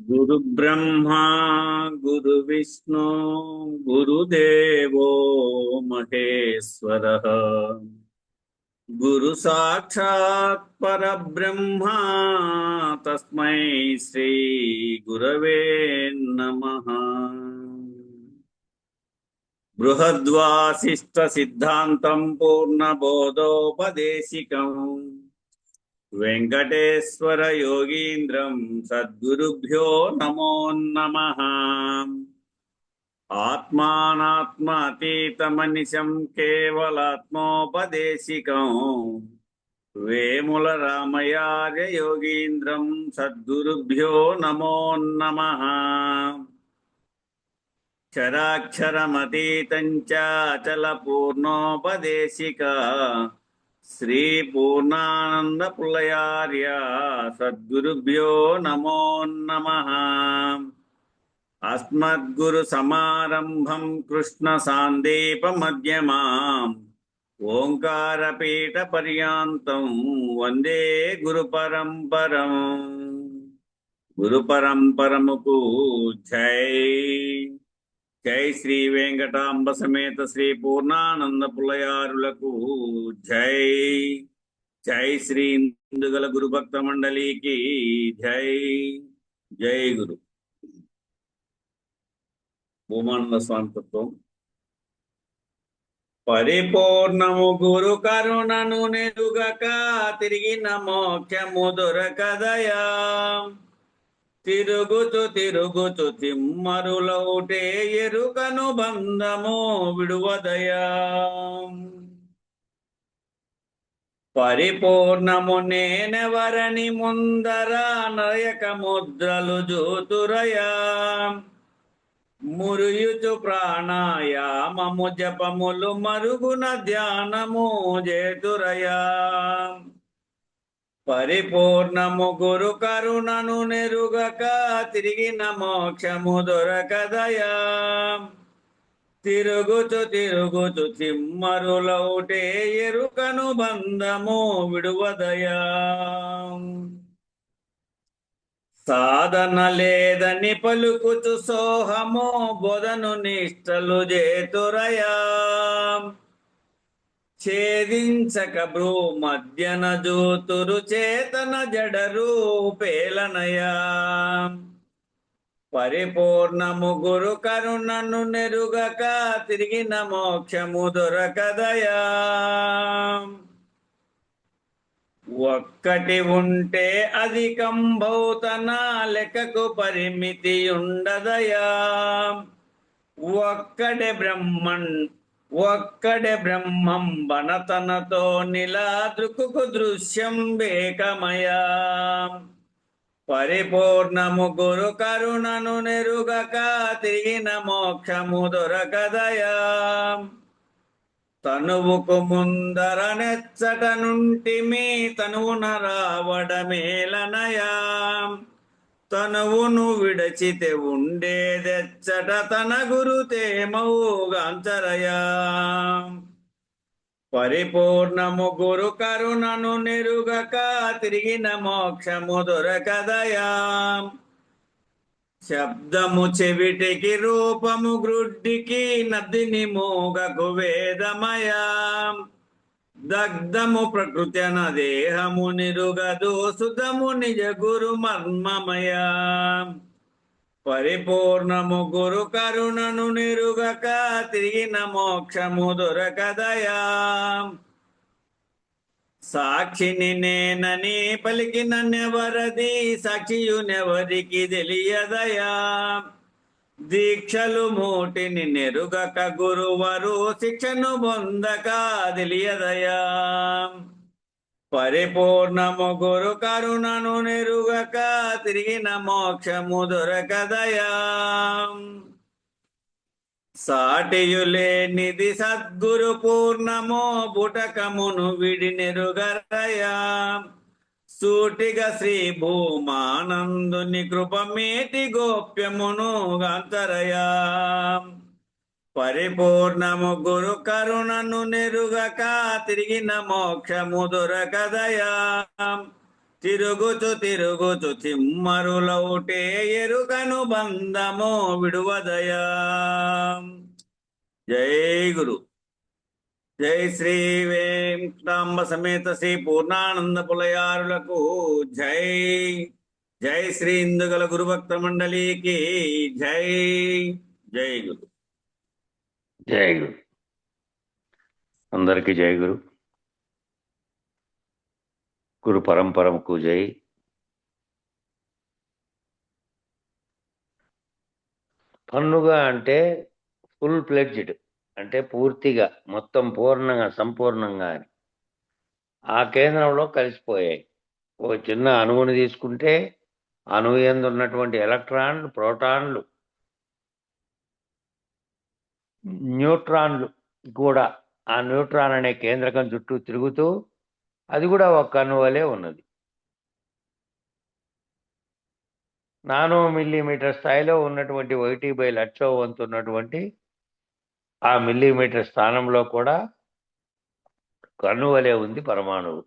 గురు బ్రహ్మా గురు విష్ణు గురుదేవో మహేశ్వర. గురు సాక్షాత్ పరబ్రహ్మ తస్మై శ్రీ గురవే నమః. బృహద్వాసిష్ట సిద్ధాంతం పూర్ణబోధోపదేశికం వెంకటేశ్వర యోగీంద్రం సద్గురుభ్యో నమో నమః. ఆత్మానాత్మాతీతమనిశం కేవలాత్మోపదేశికం వేముల రామయార్య యోగీంద్రం సద్గురుభ్యో నమో నమః. చరాక్షరమతీతం చ అచల పూర్ణోపదేశిక శ్రీ పూర్ణానంద పుల్లయార్య సద్గురుభ్యో నమో నమః. అస్మద్గురు సమారంభం కృష్ణ సాందీప మధ్యమాం ఓంకారపీఠ పర్యాంతం వందే గురు పరంపరం. గురు పరంపరముకు జై. జై శ్రీ వెంకటాంబ సమేత శ్రీ పూర్ణానంద పుల్లయారులకు జై. జై శ్రీ ఇందుగల గురుభక్త మండలికి జై. జై గురు. భూమానంద స్వామి తత్వం. పరిపూర్ణము గురు కరుణను నెరుగక తిరిగిన మోక్షము దొరకదయా. తిరుగుతు తిరుగుతు తిమ్మరులౌటే ఎరుకను బంధము విడువదయా. పరిపూర్ణము నేనెవరని ముందర నయక ముద్రలు జోతురయా. మురియుచు ప్రాణాయామము జపములు మరుగున ధ్యానము జేతురయా. పరిపూర్ణము గురు కరుణను నెరుగక తిరిగిన మోక్షము దొరకదయా. తిరుగుతు తిరుగుతు తిమ్మరులౌటే ఎరుకను బంధము విడువదయా. సాధన లేదని పలుకుచు సోహము బోధను నిష్టలు జేతురయా. ఛేదించక భ్రూ మధ్యన జోతురు చేతన జడరు పేలనయా. పరిపూర్ణము గురు కరుణను నెరుగక తిరిగిన మోక్షము దొరకదయా. ఒక్కటి ఉంటే అధికం భౌతన లెక్కకు పరిమితి ఉండదయా. ఒక్కడే బ్రహ్మం బనతనతో నిలా దృక్కు దృశ్యం వేకమయా. పరిపూర్ణము గురు కరుణను నెరుగక తిరిగిన మోక్షము దొరకదయా. తనువుకు ముందర నెచ్చట నుంటిమి తనువున రావడమేలనయా. తనువును విడచితే ఉండేదెచ్చట తన గురుతేమవుగాంచరయా. పరిపూర్ణము గురు కరుణను నెరుగక తిరిగిన మోక్షము దొరకదయా. శబ్దము చెవిటికి రూపము గ్రుడ్డికి నదిని మోగకు వేదమయా. దగ్ధము ప్రకృతి అన దేహము నిరుగదు సుధము నిజ గురు మర్మమయా. పరిపూర్ణము గురు కరుణను నిరుగక తిరిగిన మోక్షము దొరకదయా. సాక్షిని నేనని పలికిన నెవరది సాక్షియునెవరికి తెలియదయా. దీక్షలు మూటిని నెరుగక గురువరు శిక్షను పొందక తెలియదయా. పరిపూర్ణము గురు కరుణను నెరుగక తిరిగిన మోక్షము దొరకదయా. సాటియులేనిది సద్గురు పూర్ణమో బుటకమును విడి నెరుగరయా. సూటిగా శ్రీ భూమానందుని కృపమేటి గోప్యమును గాంతరయా. పరిపూర్ణము గురు కరుణను నెరుగక తిరిగిన మోక్షము దొరకదయా. తిరుగుచు తిరుగుచు చిమ్మరులౌటే ఎరుకను బంధము విడువదయా. జై గురు. జై శ్రీ వెంకటాంబ సమేత శ్రీ పూర్ణానంద పులయారులకు జై. జై శ్రీ ఇందుగల గురుభక్త మండలికి జై. జై గురు. జై గురు. అందరికీ జై గురు. గురు పరంపరకు జై. పన్నుగ అంటే ఫుల్ ప్లెడ్జ్డ్, అంటే పూర్తిగా మొత్తం పూర్ణంగా సంపూర్ణంగా అని ఆ కేంద్రంలో కలిసిపోయాయి. ఒక చిన్న అణువుని తీసుకుంటే అణువు యందు ఉన్నటువంటి ఎలక్ట్రాన్లు, ప్రోటాన్లు, న్యూట్రాన్లు కూడా ఆ న్యూట్రాన్ అనే కేంద్రకం చుట్టూ తిరుగుతూ అది కూడా ఒక అణువు వలె ఉన్నది. నానో మిల్లీమీటర్ స్థాయిలో ఉన్నటువంటి 1/1000 వంతు ఉన్నటువంటి ఆ మిల్లీమీటర్ స్థానంలో కూడా కన్ను వలె ఉంది పరమాణువు.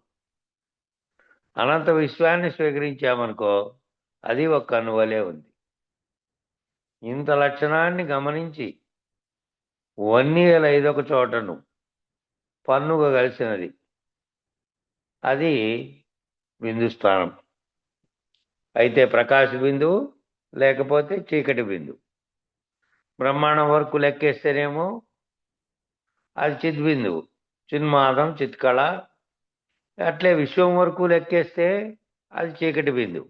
అనంత విశ్వాన్ని స్వీకరించామనుకో, అది ఒక కన్ను వలె ఉంది. ఇంత లక్షణాన్ని గమనించి వన్నీయల ఇదొక చోటను పన్నుగా కలిసినది, అది బిందు స్థానం. అయితే ప్రకాశ బిందువు లేకపోతే చీకటి బిందువు. బ్రహ్మాండం వరకు లెక్కేస్తేనేమో అది చిద్బిందువు, చిన్మాదం, చిత్కళ. అట్లే విశ్వం వరకు లెక్కేస్తే అది చీకటి బిందువు.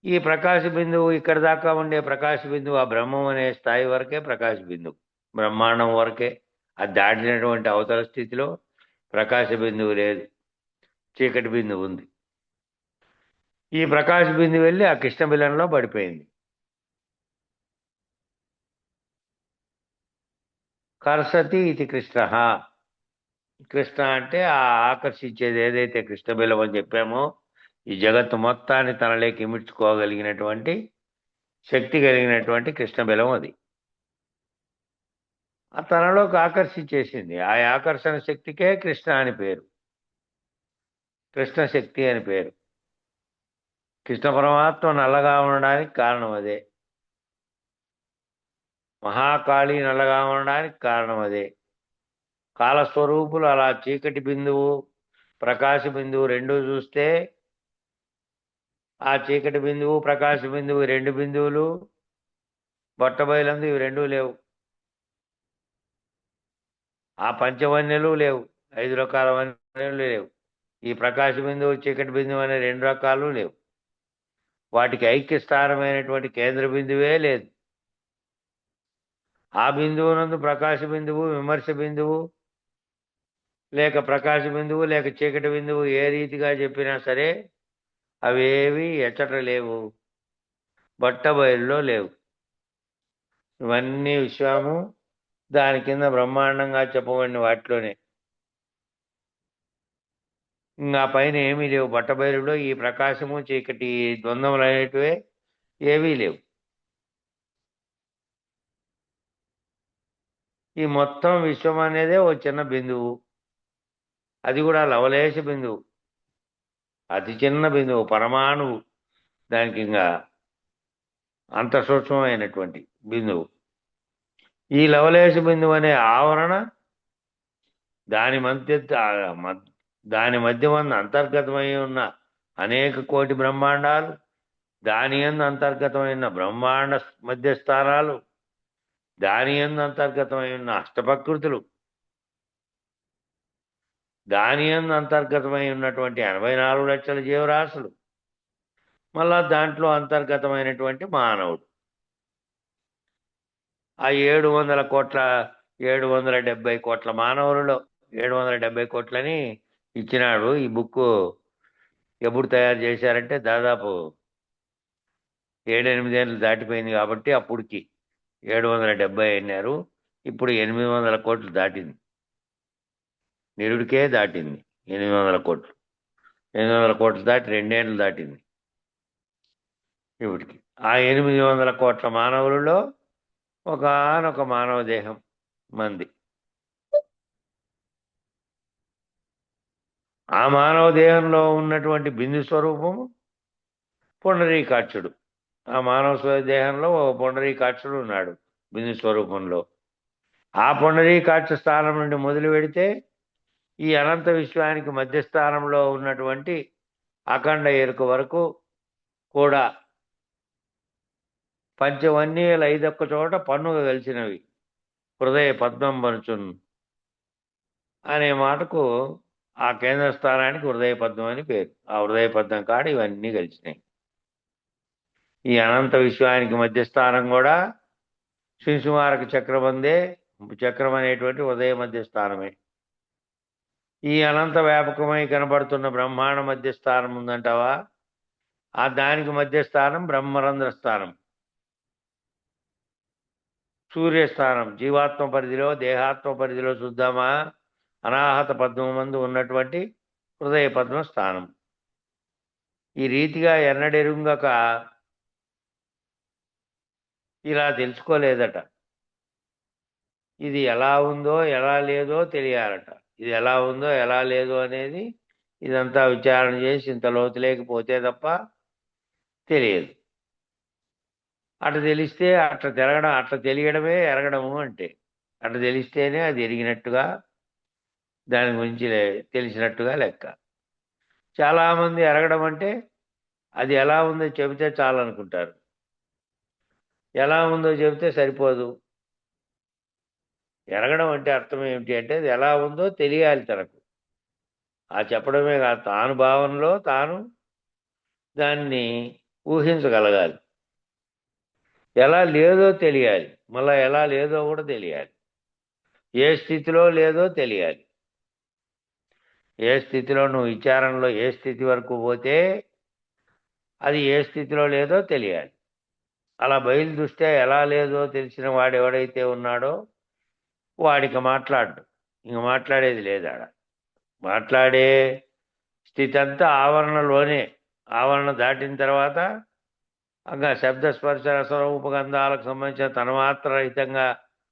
ఈ ప్రకాశ బిందువు ఇక్కడ దాకా ఉండే ప్రకాశ బిందువు ఆ బ్రహ్మం అనే స్థాయి వరకే ప్రకాశ బిందువు. బ్రహ్మాండం వరకే. అది దాటినటువంటి అవతల స్థితిలో ప్రకాశ బిందువు లేదు, చీకటి బిందువు ఉంది. ఈ ప్రకాశ బిందువు వెళ్ళి ఆ కృష్ణ బిలంలో పడిపోయింది. కర్సతి ఇది కృష్ణ. కృష్ణ అంటే ఆ ఆకర్షించేది ఏదైతే కృష్ణ బిలం అని చెప్పామో, ఈ జగత్తు మొత్తాన్ని తనలోకి ఇమిడ్చుకోగలిగినటువంటి శక్తి కలిగినటువంటి కృష్ణ బిలం అది. ఆ తనలోకి ఆకర్షించేసింది. ఆ ఆకర్షణ శక్తికే కృష్ణ అని పేరు, కృష్ణ శక్తి అని పేరు. కృష్ణ పరమాత్మ నల్లగా ఉండడానికి కారణం అదే. మహాకాళి నల్లగా ఉండడానికి కారణం అదే. కాలస్వరూపులు అలా చీకటి బిందువు, ప్రకాశ బిందువు రెండూ చూస్తే ఆ చీకటి బిందువు, ప్రకాశ బిందువు, రెండు బిందువులు బొట్టబయలందు ఇవి రెండూ లేవు. ఆ పంచవన్యలు లేవు, 5 రకాల వన్యలు లేవు. ఈ ప్రకాశ బిందువు, చీకటి బిందువు అనే 2 రకాలు లేవు. వాటికి ఐక్య స్థానమైనటువంటి కేంద్ర బిందువే లేదు. ఆ బిందువునందు ప్రకాశ బిందువు, విమర్శ బిందువు, లేక ప్రకాశ బిందువు లేక చీకటి బిందువు ఏ రీతిగా చెప్పినా సరే అవేవి ఎచ్చట లేవు, బట్టబయలులో లేవు. ఇవన్నీ విశ్వము, దాని కింద బ్రహ్మాండంగా చెప్పబడిన వాటిలోనే. ఇంకా పైన ఏమీ లేవు. బట్టబయలులో ఈ ప్రకాశము, చీకటి ద్వంద్వములు అనేటివే ఏవీ లేవు. ఈ మొత్తం విశ్వం అనేదే ఓ చిన్న బిందువు, అది కూడా లవలేశ బిందువు, అతి చిన్న బిందువు, పరమాణువు. దానికి ఇంకా అంత సూక్ష్మమైనటువంటి బిందువు. ఈ లవలేశ బిందువు అనే ఆవరణ దాని మధ్యమందు అంతర్గతమై ఉన్న అనేక కోటి బ్రహ్మాండాలు, దాని యందు అంతర్గతమైన బ్రహ్మాండ మధ్యస్థానాలు, దాని యందు అంతర్గతమై ఉన్న అష్టప్రకృతులు, దాని యందు అంతర్గతమై ఉన్నటువంటి 84 లక్షల జీవరాశులు, మళ్ళా దాంట్లో అంతర్గతమైనటువంటి మానవుడు. ఆ 770 కోట్ల మానవులలో 770 కోట్లని ఇచ్చినాడు. ఈ బుక్ ఎప్పుడు తయారు చేశారంటే దాదాపు 7-8 ఏళ్ళు దాటిపోయింది కాబట్టి అప్పటికి 770 అయినారు. ఇప్పుడు 800 కోట్లు దాటింది, నిరుడికే దాటింది 800 కోట్లు. 800 కోట్లు దాటి 2 ఏళ్ళు దాటింది ఇప్పటికి. ఆ 800 కోట్ల మానవులలో ఒకనొక మానవ దేహం మంది. ఆ మానవ దేహంలో ఉన్నటువంటి బిందు స్వరూపము పుండరీకాక్షుడు. ఆ మానవ దేహంలో ఓ పుండరీకాక్షుడు ఉన్నాడు బిందు స్వరూపంలో. ఆ పుండరీకాక్ష స్థానం నుండి మొదలు పెడితే ఈ అనంత విశ్వానికి మధ్యస్థానంలో ఉన్నటువంటి అఖండ ఎరుక వరకు కూడా పంచవన్యలు ఐదొక్క చోట పన్నుగా కలిసినవి హృదయ పద్మం పనుచున్ అనే మాటకు ఆ కేంద్ర స్థానానికి హృదయ పద్మం అని పేరు. ఆ హృదయ పద్మం కాడ ఇవన్నీ కలిసినాయి. ఈ అనంత విశ్వానికి మధ్యస్థానం కూడా శిశుమారక చక్రం అనేటువంటి హృదయ మధ్య స్థానమే. ఈ అనంత వ్యాపకమై కనబడుతున్న బ్రహ్మాండ మధ్య స్థానం ఉందంటావా? ఆ దానికి మధ్య స్థానం బ్రహ్మరంధ్ర స్థానం, సూర్యస్థానం. జీవాత్మ పరిధిలో దేహాత్మ పరిధిలో చూద్దామా? అనాహత పద్మమందు ఉన్నటువంటి హృదయ పద్మ స్థానం. ఈ రీతిగా ఎన్నడెరుంగక ఇలా తెలుసుకోలేదట. ఇది ఎలా ఉందో ఎలా లేదో తెలియాలట. ఇది ఎలా ఉందో ఎలా లేదో అనేది ఇదంతా విచారణ చేసి ఇంత లోతు లేకపోతే తప్ప తెలియదు. అట్లా తెలిస్తే అట్లా తెలియడమే ఎరగడము అంటే. అట్లా తెలిస్తేనే అది ఎరిగినట్టుగా, దాని గురించి తెలిసినట్టుగా లెక్క. చాలామంది ఎరగడం అంటే అది ఎలా ఉందో చెబితే చాలనుకుంటారు. ఎలా ఉందో చెబితే సరిపోదు. ఎరగడం అంటే అర్థం ఏమిటి అంటే అది ఎలా ఉందో తెలియాలి తనకు. ఆ చెప్పడమే కాదు, తాను భావనలో తాను దాన్ని ఊహించగలగాలి. ఎలా లేదో తెలియాలి, మళ్ళా ఎలా లేదో కూడా తెలియాలి. ఏ స్థితిలో లేదో తెలియాలి. ఏ స్థితిలో నువ్వు విచారణలో ఏ స్థితి వరకు పోతే అది ఏ స్థితిలో లేదో తెలియాలి. అలా బయలు దృష్ట్యా ఎలా లేదో తెలిసిన వాడు ఎవడైతే ఉన్నాడో వాడికి మాట్లాడు. ఇంక మాట్లాడేది లేదాడ. మాట్లాడే స్థితి అంతా ఆవరణలోనే. ఆవరణ దాటిన తర్వాత ఇంకా శబ్ద స్పర్శ రసరూపగంధాలకు సంబంధించిన తన్మాత్రరహితంగా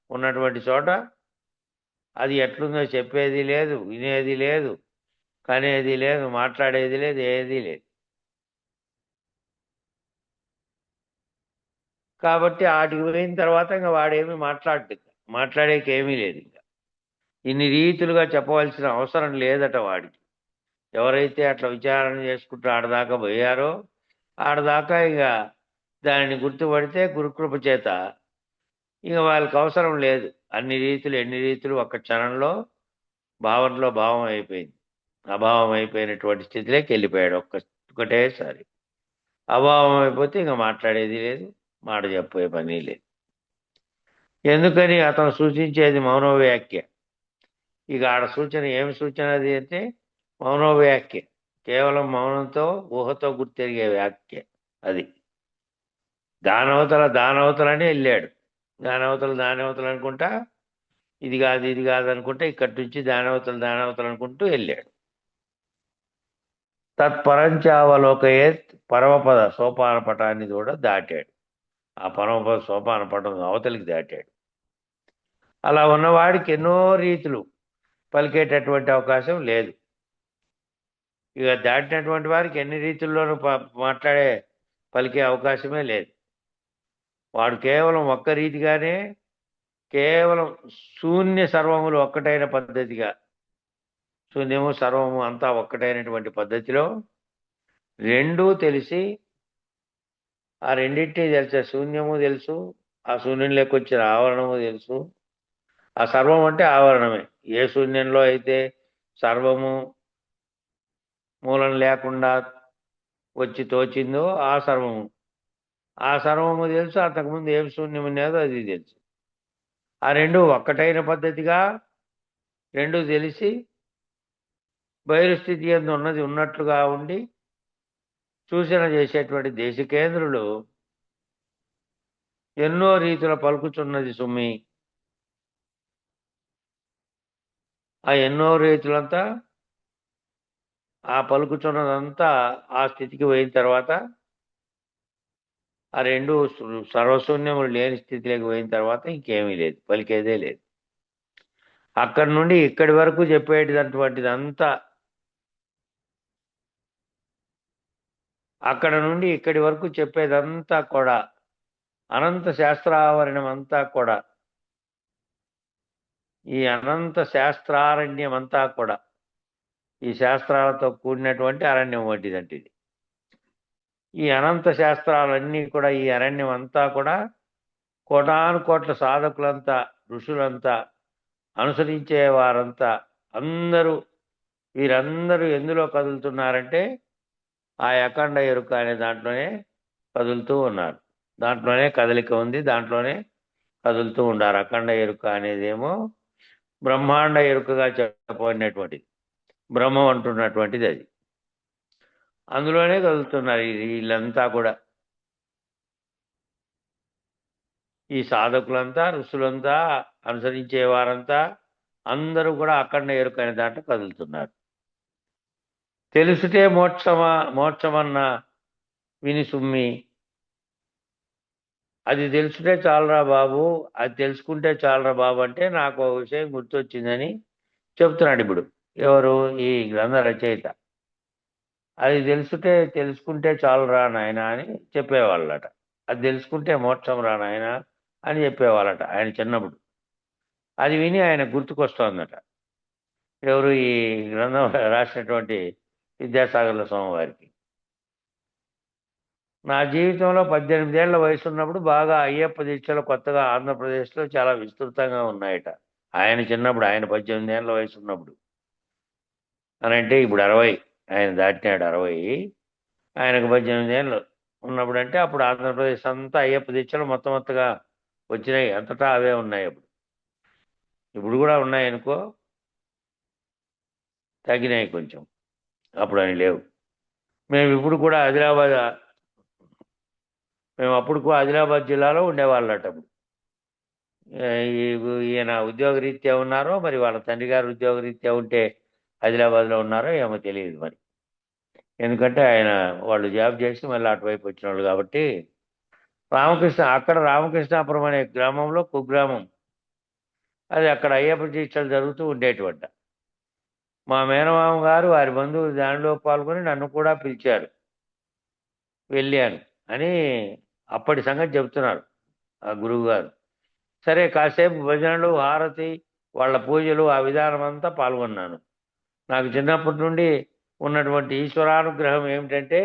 ఉన్నటువంటి చోట అది ఎట్లుందో చెప్పేది లేదు, వినేది లేదు, కనేది లేదు, మాట్లాడేది లేదు, ఏది లేదు. కాబట్టి వాటికి పోయిన తర్వాత ఇంకా వాడేమి మాట్లాడేకేమీ లేదు. ఇంకా ఇన్ని రీతులుగా చెప్పవలసిన అవసరం లేదట వాడికి. ఎవరైతే అట్లా విచారణ చేసుకుంటూ ఆడదాకా పోయారో ఆడదాకా ఇక దానిని గుర్తుపడితే గురుకృప చేత ఇక వాళ్ళకి అవసరం లేదు. ఎన్ని రీతులు ఒక్క క్షణంలో భావనలో భావం అయిపోయింది. అభావం అయిపోయినటువంటి స్థితిలోకి వెళ్ళిపోయాడు ఒకటేసారి. అభావం అయిపోతే ఇక మాట్లాడేది లేదు, మాట చెప్పే పని లేదు. ఎందుకని అతను సూచించేది మౌనవ్యాఖ్య. ఇక ఆడ సూచన ఏమి సూచన అది అంటే మౌనవ్యాఖ్య. కేవలం మౌనంతో ఊహతో గుర్తెరిగే వ్యాఖ్య అది. దానవతలని వెళ్ళాడు. దానవతలు అనుకుంటా ఇది కాదు అనుకుంటా ఇక్కడి నుంచి దానవతలు అనుకుంటూ వెళ్ళాడు. తత్పరంచావలోకయేత్ పరమపద సోపాన పటాన్ని కూడా దాటాడు. ఆ పరమపద సోపాన పటం అవతలికి దాటాడు. అలా ఉన్నవాడికి ఎన్నో రీతులు పలికేటటువంటి అవకాశం లేదు. ఇక దాటినటువంటి వారికి ఎన్ని రీతుల్లోనూ పలికే అవకాశమే లేదు. వాడు కేవలం ఒక్క రీతిగానే, కేవలం శూన్య సర్వములు ఒక్కటైన పద్ధతిగా, శూన్యము సర్వము అంతా ఒక్కటైనటువంటి పద్ధతిలో రెండూ తెలిసి ఆ రెండింటినీ తెలిసే శూన్యము తెలుసు, ఆ శూన్యంలోకి వచ్చిన ఆవరణము తెలుసు. ఆ సర్వం అంటే ఆవరణమే. ఏ శూన్యంలో అయితే సర్వము మూలం లేకుండా వచ్చి తోచిందో ఆ సర్వము. ఆ సర్వము తెలుసు. అంతకుముందు ఏం శూన్యం ఉన్నదో అది తెలుసు. ఆ రెండు ఒక్కటైన పద్ధతిగా రెండు తెలిసి బహిర్స్థితి యందు ఉన్నది ఉన్నట్లుగా ఉండి సూచన చేసేటువంటి దేశకేంద్రులు ఎన్నో రీతుల పలుకుచున్నది సుమ్మి. ఆ ఎన్నో రీతులంతా ఆ పలుకుచున్నదంతా ఆ స్థితికి పోయిన తర్వాత ఆ రెండు సర్వశూన్యములు లేని స్థితిలోకి పోయిన తర్వాత ఇంకేమీ లేదు, పలికేదే లేదు. అక్కడి నుండి ఇక్కడి వరకు చెప్పేటటువంటిదంతా అక్కడ నుండి ఇక్కడి వరకు చెప్పేదంతా కూడా అనంత శాస్త్రావరణం అంతా కూడా, ఈ అనంత శాస్త్రారణ్యం అంతా కూడా ఈ శాస్త్రాలతో కూడినటువంటి అరణ్యం వంటిదంటే ఇది. ఈ అనంత శాస్త్రాలన్నీ కూడా, ఈ అరణ్యం అంతా కూడా కోటాను కోట్ల సాధకులంతా, ఋషులంతా, అనుసరించే వారంతా అందరూ, వీరందరూ ఎందులో కదులుతున్నారంటే ఆ అఖండ ఎరుక అనే దాంట్లోనే కదులుతూ ఉన్నారు. దాంట్లోనే కదలిక ఉంది, దాంట్లోనే కదులుతూ ఉండారు. అఖండ ఎరుక అనేదేమో బ్రహ్మాండ ఎరుకగా చెప్పబడినటువంటిది, బ్రహ్మం అంటున్నటువంటిది అది. అందులోనే కదులుతున్నారు వీళ్ళంతా కూడా. ఈ సాధకులంతా, ఋషులంతా, అనుసరించే వారంతా అందరూ కూడా అఖండ ఎరుక అనే దాంట్లో కదులుతున్నారు. తెలుసుటే మోక్షమన్న విని సుమ్మి, అది తెలుసుటే చాలరా బాబు, అది తెలుసుకుంటే చాలరా బాబు అంటే నాకు ఒక విషయం గుర్తొచ్చిందని చెప్తున్నాడు ఇప్పుడు. ఎవరు? ఈ గ్రంథ రచయిత. అది తెలుసుకుంటే చాలురా నాయన అని చెప్పేవాళ్ళట. అది తెలుసుకుంటే మోక్షం రా నాయన అని చెప్పేవాళ్ళట ఆయన చిన్నప్పుడు. అది విని ఆయన గుర్తుకొస్తోందట. ఎవరు? ఈ గ్రంథం రాసినటువంటి విద్యాసాగర్ల స్వామివారికి. నా జీవితంలో 18 ఏళ్ల వయసు ఉన్నప్పుడు బాగా అయ్యప్ప దీక్షలు కొత్తగా ఆంధ్రప్రదేశ్లో చాలా విస్తృతంగా ఉన్నాయట. ఆయన చిన్నప్పుడు, ఆయన 18 ఏళ్ల వయసు ఉన్నప్పుడు అని అంటే ఇప్పుడు 60, ఆయన దాటినాడు 60. ఆయనకు 18 ఏళ్ళు ఉన్నప్పుడు అంటే అప్పుడు ఆంధ్రప్రదేశ్ అంతా అయ్యప్ప దీక్షలు మొత్తగా వచ్చినాయి. అంతటా అవే ఉన్నాయి. ఇప్పుడు కూడా ఉన్నాయి అనుకో, తగ్గినాయి కొంచెం, అప్పుడు అని లేవు. మేము అప్పుడు కూడా ఆదిలాబాద్ జిల్లాలో ఉండేవాళ్ళట. అప్పుడు ఈయన ఉద్యోగరీత్యా ఉన్నారో, మరి వాళ్ళ తండ్రి గారు ఉద్యోగరీత్యా ఉంటే ఆదిలాబాద్లో ఉన్నారో ఏమో తెలియదు మరి. ఎందుకంటే వాళ్ళు జాబ్ చేసి మళ్ళీ అటువైపు వచ్చిన వాళ్ళు కాబట్టి. అక్కడ రామకృష్ణాపురం అనే గ్రామంలో, కుగ్రామం అది, అక్కడ అయ్యప్ప దీక్షలు జరుగుతూ ఉండేటువంటి. మా మేనమామ గారు వారి బంధువులు దానిలో పాల్గొని నన్ను కూడా పిలిచారు, వెళ్ళాను అని అప్పటి సంగతి చెబుతున్నారు ఆ గురువు గారు. సరే, కాసేపు భజనలు, హారతి, వాళ్ళ పూజలు, ఆ విధానం అంతా పాల్గొన్నాను. నాకు చిన్నప్పటి నుండి ఉన్నటువంటి ఈశ్వరానుగ్రహం ఏమిటంటే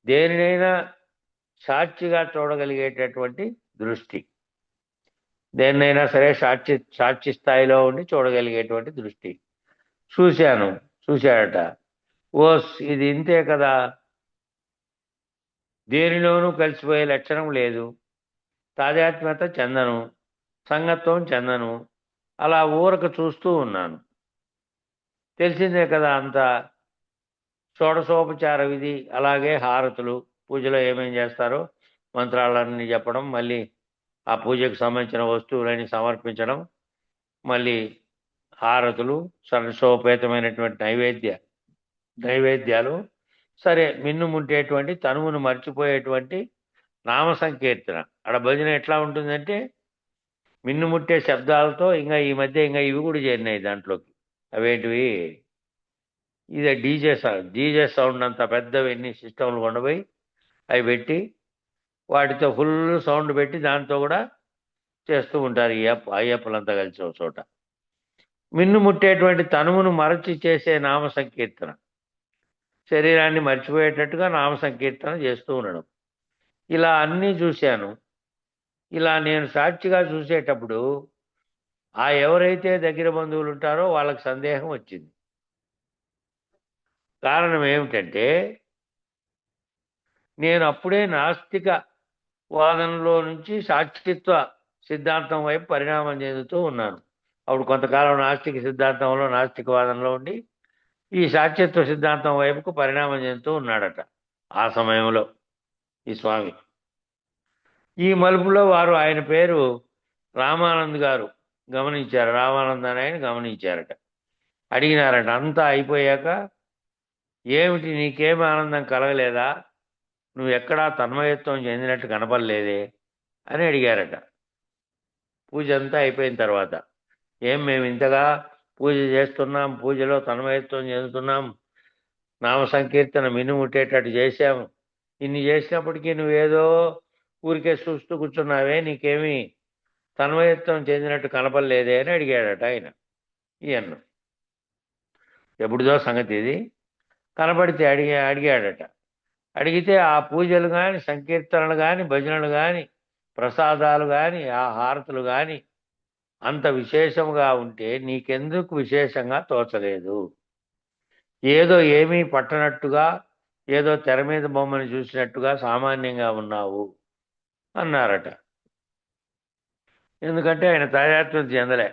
దేనినైనా సాక్షిగా చూడగలిగేటటువంటి దృష్టి, దేన్నైనా సరే సాక్షి స్థాయిలో ఉండి చూడగలిగేటువంటి దృష్టి. చూశాడట. ఇది ఇంతే కదా, దేనిలోనూ కలిసిపోయే లక్షణం లేదు, తాదాత్మ్యత చెందను, సంగత్వం చెందను, అలా ఊరక చూస్తూ ఉన్నాను. తెలిసిందే కదా అంతా. షోడశోపచార విధి, అలాగే హారతులు, పూజలో ఏమేం చేస్తారో మంత్రాలన్నీ చెప్పడం, మళ్ళీ ఆ పూజకు సంబంధించిన వస్తువులని సమర్పించడం, మళ్ళీ హారతులు, షోడశోపేతమైనటువంటి నైవేద్యాలు, సరే, మిన్నుముంటేటువంటి, తనువును మర్చిపోయేటువంటి నామ సంకీర్తన. అక్కడ భజన ఎట్లా ఉంటుందంటే మిన్నుముట్టే శబ్దాలతో, ఇంకా ఈ మధ్య ఇవి కూడా చేరినాయి దాంట్లోకి. అవేంటివి? ఇదే డీజే సౌండ్ అంత పెద్దవి ఎన్ని సిస్టంలు కొండపోయి అవి పెట్టి, వాటితో ఫుల్ సౌండ్ పెట్టి దాంతో కూడా చేస్తూ ఉంటారు ఈ అయ్యప్పలంతా కలిసి ఒక చోట. మిన్నుముట్టేటువంటి తనువును మరచి చేసే నామ సంకీర్తన, శరీరాన్ని మర్చిపోయేటట్టుగా నామ సంకీర్తన చేస్తూ ఉండడం. ఇలా అన్నీ చూశాను. ఇలా నేను సాక్షిగా చూసేటప్పుడు ఎవరైతే దగ్గర బంధువులు ఉంటారో వాళ్ళకి సందేహం వచ్చింది. కారణం ఏమిటంటే నేను అప్పుడే నాస్తిక వాదనలో నుంచి సాక్షిత్వ సిద్ధాంతం వైపు పరిణామం చెందుతూ ఉన్నాను. అప్పుడు కొంతకాలం నాస్తిక సిద్ధాంతంలో, నాస్తిక వాదనలో ఉండి ఈ సాక్షిత్వ సిద్ధాంతం వైపుకు పరిణామం చెందుతూ ఉన్నాడట ఆ సమయంలో ఈ స్వామి. ఈ మలుపులో ఆయన పేరు రామానంద్ గారు గమనించారు. రామానంద్ అని ఆయన గమనించారట. అడిగినారట అంతా అయిపోయాక, ఏమిటి నీకేమి ఆనందం కలగలేదా, నువ్వు ఎక్కడా తన్మయత్వం చెందినట్టు కనపడలేదే అని అడిగారట. పూజ అంతా అయిపోయిన తర్వాత, మేము ఇంతగా పూజ చేస్తున్నాం, పూజలో తన్మయత్వం చెందుతున్నాం, నామ సంకీర్తన మిన్నుముట్టేటట్టు చేశాము, ఇన్ని చేసినప్పటికీ నువ్వేదో ఊరికే చూస్తూ కూర్చున్నావే, నీకేమీ తన్మయత్వం చెందినట్టు కనపడలేదే అని అడిగాడట ఆయన ఈయన్ను. ఎప్పుడుదో సంగతి ఇది. కనపడితే అడిగాడట. అడిగితే ఆ పూజలు కానీ, సంకీర్తనలు కానీ, భజనలు కానీ, ప్రసాదాలు కానీ, ఆ హారతులు కానీ అంత విశేషముగా ఉంటే నీకెందుకు విశేషంగా తోచలేదు? ఏదో ఏమీ పట్టనట్టుగా, ఏదో తెర మీద బొమ్మని చూసినట్టుగా సామాన్యంగా ఉన్నావు అన్నారట. ఎందుకంటే ఆయన తాదాత్మ్యం చెందలే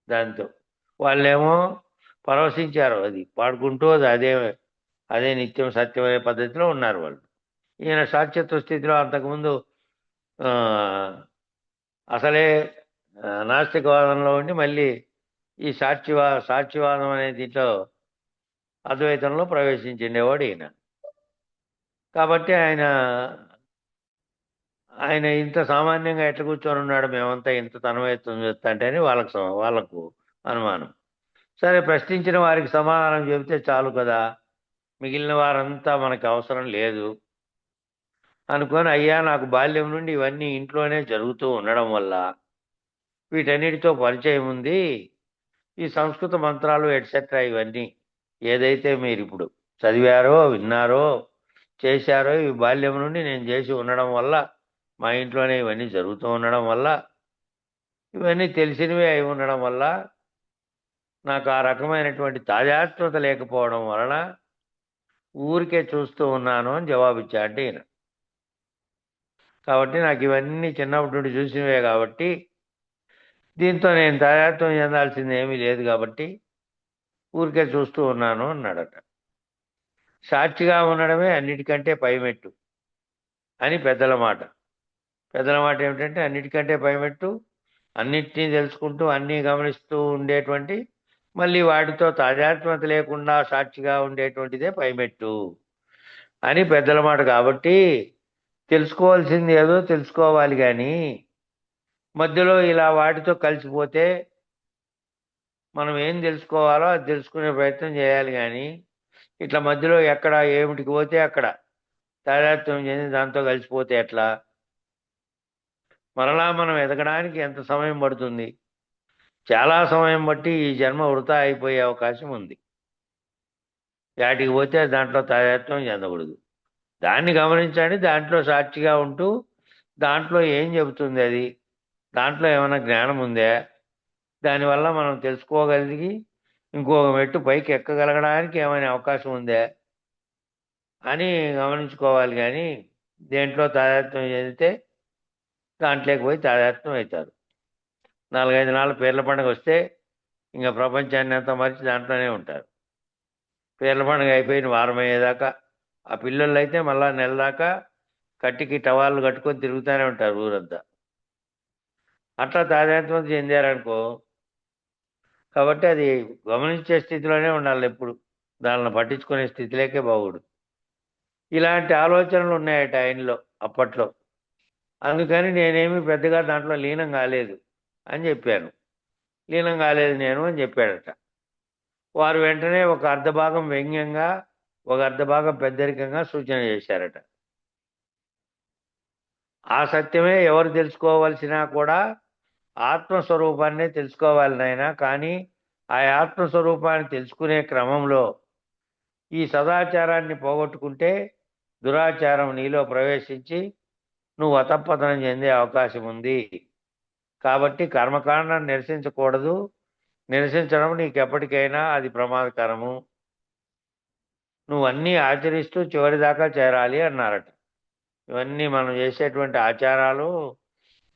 దాంతో. వాళ్ళేమో పరవశించారు, అది పాడుకుంటూ అదే నిత్యం సత్యమనే పద్ధతిలో ఉన్నారు వాళ్ళు. ఈయన సాక్షిత్వ స్థితిలో అంతకుముందు అసలే నాస్తికవాదంలో ఉండి మళ్ళీ ఈ సాక్షివాదం అనే దీంట్లో అద్వైతంలో ప్రవేశించిండేవాడు ఈయన. కాబట్టి ఆయన ఇంత సామాన్యంగా ఎట్లా కూర్చొని ఉన్నాడు, మేమంతా ఇంత తన్మయత్వం చెప్తా అంటే అని వాళ్ళకు అనుమానం. సరే, ప్రశ్నించిన వారికి సమాధానం చెబితే చాలు కదా, మిగిలిన వారంతా మనకు అవసరం లేదు అనుకొని, అయ్యా నాకు బాల్యం నుండి ఇవన్నీ ఇంట్లోనే జరుగుతూ ఉండడం వల్ల వీటన్నిటితో పరిచయం ఉంది. ఈ సంస్కృత మంత్రాలు ఎట్సెట్రా ఇవన్నీ ఏదైతే మీరు ఇప్పుడు చదివారో, విన్నారో, చేశారో, ఇవి బాల్యం నుండి నేను చేసి ఉండడం వల్ల, మా ఇంట్లోనే ఇవన్నీ జరుగుతూ ఉండడం వల్ల, ఇవన్నీ తెలిసినవే అయి ఉండడం వల్ల నాకు ఆ రకమైనటువంటి తాజాత్మత లేకపోవడం వలన ఊరికే చూస్తూ ఉన్నాను అని జవాబిచ్చాడు ఈయన. కాబట్టి నాకు ఇవన్నీ చిన్నప్పటి నుండి చూసినవే కాబట్టి దీంతో నేను తాజాత్వం చెందాల్సింది ఏమీ లేదు కాబట్టి ఊరికే చూస్తూ ఉన్నాను అన్నాడట. సాక్షిగా ఉండడమే అన్నిటికంటే పైమెట్టు అని పెద్దల మాట. పెద్దల మాట ఏమిటంటే అన్నిటికంటే పైమెట్టు, అన్నిటినీ తెలుసుకుంటూ అన్నీ గమనిస్తూ ఉండేటువంటి, మళ్ళీ వాటితో తాజాత్మత లేకుండా సాక్షిగా ఉండేటువంటిదే పైమెట్టు అని పెద్దల మాట. కాబట్టి తెలుసుకోవాల్సింది ఏదో తెలుసుకోవాలి, కానీ మధ్యలో ఇలా వాటితో కలిసిపోతే మనం ఏం తెలుసుకోవాలో అది తెలుసుకునే ప్రయత్నం చేయాలి, కానీ ఇట్లా మధ్యలో ఎక్కడ ఏమిటికి పోతే అక్కడ తాదాత్మ్యం చెంది దాంతో కలిసిపోతే ఎట్లా? మరలా మనం ఎదగడానికి ఎంత సమయం పడుతుంది? చాలా సమయం బట్టి ఈ జన్మ వృధా అయిపోయే అవకాశం ఉంది. వాటికి పోతే దాంట్లో తాదాత్మ్యం చెందకూడదు. దాన్ని గమనించండి, దాంట్లో సాక్షిగా ఉంటూ దాంట్లో ఏం చెబుతుంది అది, దాంట్లో ఏమైనా జ్ఞానం ఉందా, దానివల్ల మనం తెలుసుకోగలిగి ఇంకొక మెట్టు పైకి ఎక్కగలగడానికి ఏమైనా అవకాశం ఉందా అని గమనించుకోవాలి. కానీ దేంట్లో తాదాత్మ్యం చెందితే దాంట్లోకి పోయి తాదాత్మ్యం అవుతారు. 4-5 నాళ్ళు పీర్ల పండుగ వస్తే ఇంకా ప్రపంచాన్ని అంతా మరిచి దాంట్లోనే ఉంటారు. పీర్ల పండుగ అయిపోయిన వారం అయ్యేదాకా ఆ పిల్లలు అయితే మళ్ళా నెల దాకా కట్టికి టవాళ్ళు కట్టుకొని తిరుగుతూనే ఉంటారు ఊరంతా. అట్లా తాదాత్మ్యం చెందారనుకో, కాబట్టి అది గమనించే స్థితిలోనే ఉండాలి ఎప్పుడు, దానిని పట్టించుకునే స్థితిలోకే బాగుడు. ఇలాంటి ఆలోచనలు ఉన్నాయట ఆయనలో అప్పట్లో. అందుకని నేనేమి పెద్దగా దాంట్లో లీనం కాలేదు అని చెప్పాను. లీనం కాలేదు నేను అని చెప్పాడట. వారు వెంటనే ఒక అర్ధభాగం వ్యంగ్యంగా, ఒక అర్ధభాగం పెద్దరికంగా సూచన చేశారట. ఆ సత్యమే ఎవరు తెలుసుకోవలసినా కూడా ఆత్మస్వరూపాన్నే తెలుసుకోవాలి నాయనా. కానీ ఆ ఆత్మస్వరూపాన్ని తెలుసుకునే క్రమంలో ఈ సదాచారాన్ని పోగొట్టుకుంటే దురాచారం నీలో ప్రవేశించి నువ్వు అతపతనం చెందే అవకాశం ఉంది. కాబట్టి కర్మకాండాన్ని నిరసించకూడదు. నిరసించడం నీకెప్పటికైనా అది ప్రమాదకరము. నువ్వు అన్నీ ఆచరిస్తూ చివరిదాకా చేరాలి అన్నారట. ఇవన్నీ మనం చేసేటువంటి ఆచారాలు,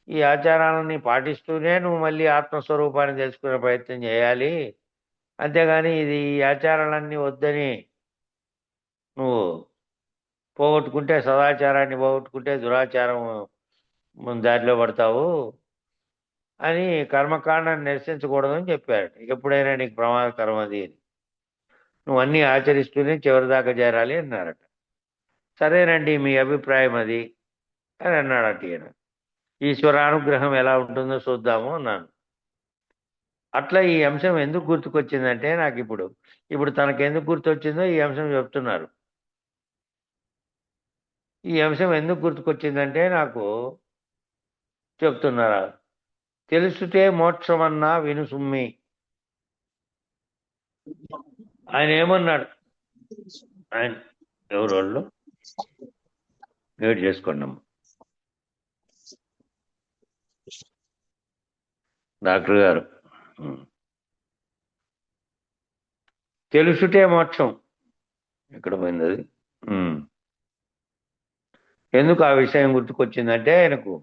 ఈ ఆచారాలని పాటిస్తూనే నువ్వు మళ్ళీ ఆత్మస్వరూపాన్ని తెలుసుకునే ప్రయత్నం చేయాలి. అంతేగాని ఈ ఆచారాలన్నీ వద్దని నువ్వు పోగొట్టుకుంటే, సదాచారాన్ని పోగొట్టుకుంటే దురాచారం దారిలో పడతావు అని కర్మకాండాన్ని నిరసించకూడదని చెప్పారట. ఎప్పుడైనా నీకు ప్రమాదకరం అది, నువ్వు అన్నీ ఆచరిస్తూనే చివరిదాకా చేరాలి అన్నారట. సరేనండి, మీ అభిప్రాయం అది అని అన్నాడట ఈయన. ఈశ్వరానుగ్రహం ఎలా ఉంటుందో చూద్దాము అన్నాను. అట్లా ఈ అంశం ఎందుకు గుర్తుకొచ్చిందంటే నాకు ఇప్పుడు తనకు ఎందుకు గుర్తొచ్చిందో ఈ అంశం చెప్తున్నారు. ఈ అంశం ఎందుకు గుర్తుకొచ్చిందంటే నాకు చెప్తున్నారా, తెలుసుటే మోక్షమన్నా విను సుమ్మి. ఆయన ఏమన్నాడు? ఆయన ఎవరు వాళ్ళు? మ్యూట్ చేసుకోండి డాక్టర్ గారు. తెలుసుటే మోక్షం ఎక్కడ పోయింది అది? ఎందుకు ఆ విషయం గుర్తుకొచ్చిందంటే ఆయనకు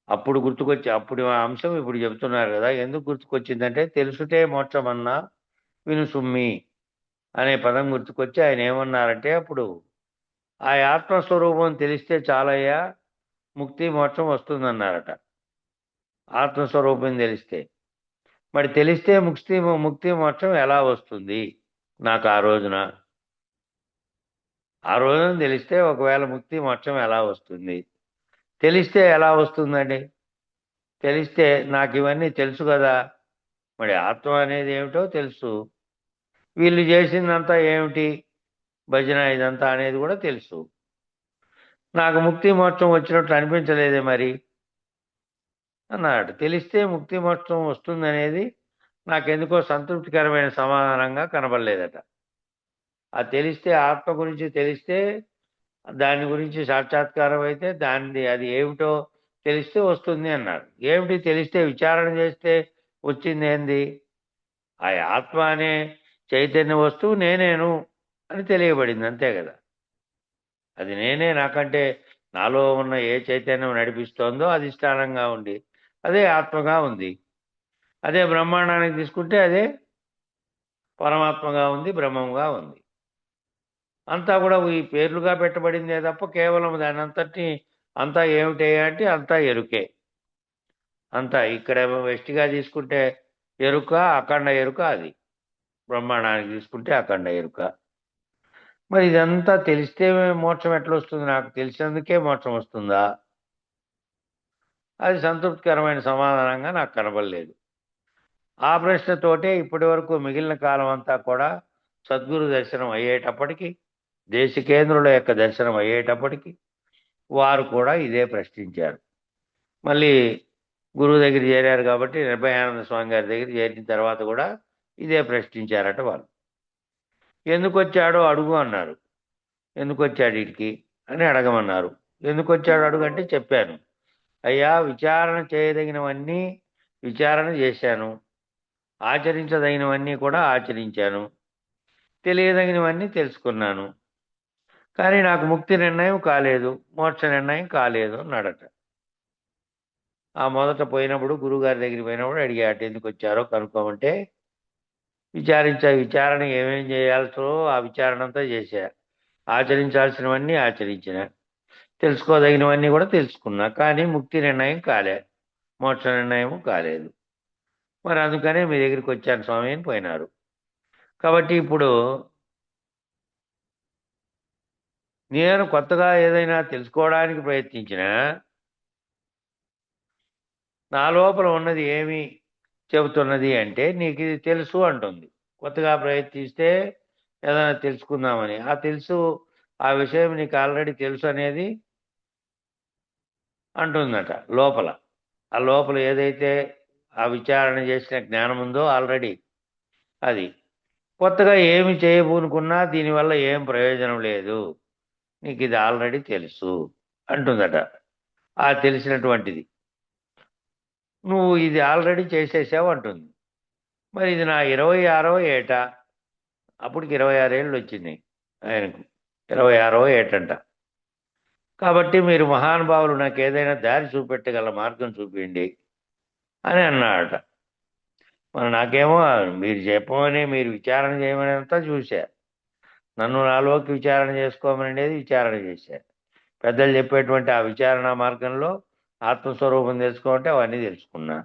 అప్పుడు అప్పుడు ఆ అంశం ఇప్పుడు చెబుతున్నారు కదా, ఎందుకు గుర్తుకొచ్చిందంటే తెలుసుటే మోక్షమన్నా విను సుమ్మి అనే పదం గుర్తుకొచ్చి ఆయన ఏమన్నారంటే, అప్పుడు ఆ ఆత్మస్వరూపం తెలిస్తే చాలయ్యా, ముక్తి మోక్షం వస్తుందన్నారట. ఆత్మస్వరూపం తెలిస్తే. మరి తెలిస్తే ముక్తి మోక్షం ఎలా వస్తుంది నాకు ఆ రోజున తెలిస్తే ఒకవేళ ముక్తి మోక్షం ఎలా వస్తుంది? తెలిస్తే ఎలా వస్తుందండి? తెలిస్తే నాకు ఇవన్నీ తెలుసు కదా, మరి ఆత్మ అనేది ఏమిటో తెలుసు, వీళ్ళు చేసిందంతా ఏమిటి, భజన ఇదంతా అనేది కూడా తెలుసు. నాకు ముక్తి మోక్షం వచ్చినట్లు అనిపించలేదే మరి అన్నాడు. తెలిస్తే ముక్తి మోక్షం వస్తుందనేది నాకెందుకో సంతృప్తికరమైన సమాధానంగా కనబడలేదట. ఆ తెలిస్తే, ఆత్మ గురించి తెలిస్తే, దాని గురించి సాక్షాత్కారం అయితే అది ఏమిటో తెలిస్తే వస్తుంది అన్నాడు. ఏమిటి తెలిస్తే? విచారణ చేస్తే వచ్చింది ఏంది? ఆ ఆత్మ అనే చైతన్య వస్తువు నేనేను అని తెలియబడింది, అంతే కదా. అది నేనే, నాకంటే నాలో ఉన్న ఏ చైతన్యం నడిపిస్తోందో అధిష్టానంగా ఉండి అదే ఆత్మగా ఉంది. అదే బ్రహ్మాండానికి తీసుకుంటే అదే పరమాత్మగా ఉంది, బ్రహ్మంగా ఉంది. అంతా కూడా ఈ పేర్లుగా పెట్టబడిందే తప్ప కేవలం దాని అంతా ఏమిటి అంటే అంతా ఎరుకే. అంతా ఇక్కడ వెస్టిగా తీసుకుంటే ఎరుక, అఖండ ఎరుక, అది బ్రహ్మాండానికి తీసుకుంటే అఖండ ఎరుక. మరి ఇదంతా తెలిస్తే మోక్షం ఎట్లా వస్తుంది? నాకు తెలిసినందుకే మోక్షం వస్తుందా? అది సంతృప్తికరమైన సమాధానంగా నాకు కనబడలేదు. ఆ ప్రశ్నతోటే ఇప్పటి వరకు మిగిలిన కాలం అంతా కూడా సద్గురు దర్శనం అయ్యేటప్పటికీ, దేశికేంద్రుల యొక్క దర్శనం అయ్యేటప్పటికి వారు కూడా ఇదే ప్రశ్నించారు. మళ్ళీ గురువు దగ్గర చేరారు కాబట్టి నిర్భయానంద స్వామి గారి దగ్గర చేరిన తర్వాత కూడా ఇదే ప్రశ్నించారట వాళ్ళు. ఎందుకు వచ్చాడో అడుగు అన్నారు. ఎందుకు వచ్చాడు వీడికి అని అడగమన్నారు. ఎందుకు వచ్చాడు అడుగు అంటే చెప్పాను. అయ్యా, విచారణ చేయదగినవన్నీ విచారణ చేశాను, ఆచరించదగినవన్నీ కూడా ఆచరించాను, తెలియదగినవన్నీ తెలుసుకున్నాను, కానీ నాకు ముక్తి నిర్ణయం కాలేదు, మోక్ష నిర్ణయం కాలేదు అన్నాడట. ఆ మొదట పోయినప్పుడు గురువుగారి దగ్గరికి పోయినప్పుడు అడిగాట, ఎందుకు వచ్చారో కనుక్కోమంటే విచారణ ఏమేం చేయాల్సో ఆ విచారణ అంతా చేశా, ఆచరించాల్సినవన్నీ ఆచరించిన, తెలుసుకోదగినవన్నీ కూడా తెలుసుకున్నా, కానీ ముక్తి నిర్ణయం కాలే, మోక్ష నిర్ణయం కాలేదు. మరి అందుకనే మీ దగ్గరికి వచ్చాను స్వామి అని పోయినారు. కాబట్టి ఇప్పుడు నేను కొత్తగా ఏదైనా తెలుసుకోవడానికి ప్రయత్నించినా నా లోపల ఉన్నది ఏమి చెబుతున్నది అంటే, నీకు ఇది తెలుసు అంటుంది. కొత్తగా ప్రయత్నిస్తే ఏదైనా తెలుసుకుందామని, ఆ తెలుసు, ఆ విషయం నీకు ఆల్రెడీ తెలుసు అనేది అంటుందట లోపల. ఆ లోపల ఏదైతే ఆ విచారణ చేసిన జ్ఞానం ఉందో ఆల్రెడీ, అది కొత్తగా ఏమి చేయబూనుకున్నా దీనివల్ల ఏం ప్రయోజనం లేదు, నీకు ఇది ఆల్రెడీ తెలుసు అంటుందట. ఆ తెలిసినటువంటిది నువ్వు ఇది ఆల్రెడీ చేసేసావు అంటుంది. మరి ఇది నా 26వ ఏట, అప్పటికి 26 ఏళ్ళు వచ్చినాయి ఆయనకు, 26వ ఏటంట. కాబట్టి మీరు మహానుభావులు నాకు ఏదైనా దారి చూపెట్టగల మార్గం చూపించండి అని అన్నాడట. మరి నాకేమో మీరు చెప్పమని, మీరు విచారణ చేయమని అంతా చూశా, నన్ను నాలోకి విచారణ చేసుకోమనేది విచారణ చేశా, పెద్దలు చెప్పేటువంటి ఆ విచారణ మార్గంలో ఆత్మస్వరూపం తెలుసుకోమంటే అవన్నీ తెలుసుకున్నా.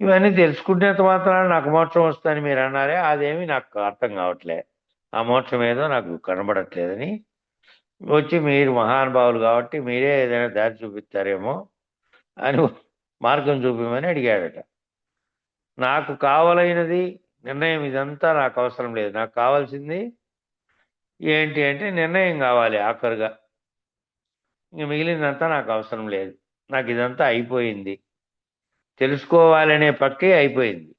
ఇవన్నీ తెలుసుకునేంత మాత్రాన నాకు మోక్షం వస్తుందని మీరు అన్నారే, అదేమి నాకు అర్థం కావట్లే, ఆ మోక్షం ఏదో నాకు కనబడట్లేదని వచ్చి, మీరు మహానుభావులు కాబట్టి మీరే ఏదైనా దారి చూపిస్తారేమో అని మార్గం చూపించమని అడిగాడట. నాకు కావలైనది నిర్ణయం, ఇదంతా నాకు అవసరం లేదు. నాకు కావాల్సింది ఏంటి అంటే నిర్ణయం కావాలి ఆఖరుగా. ఇంక మిగిలిందంతా నాకు అవసరం లేదు, నాకు ఇదంతా అయిపోయింది, తెలుసుకోవాలనే ప్రక్రియ అయిపోయింది,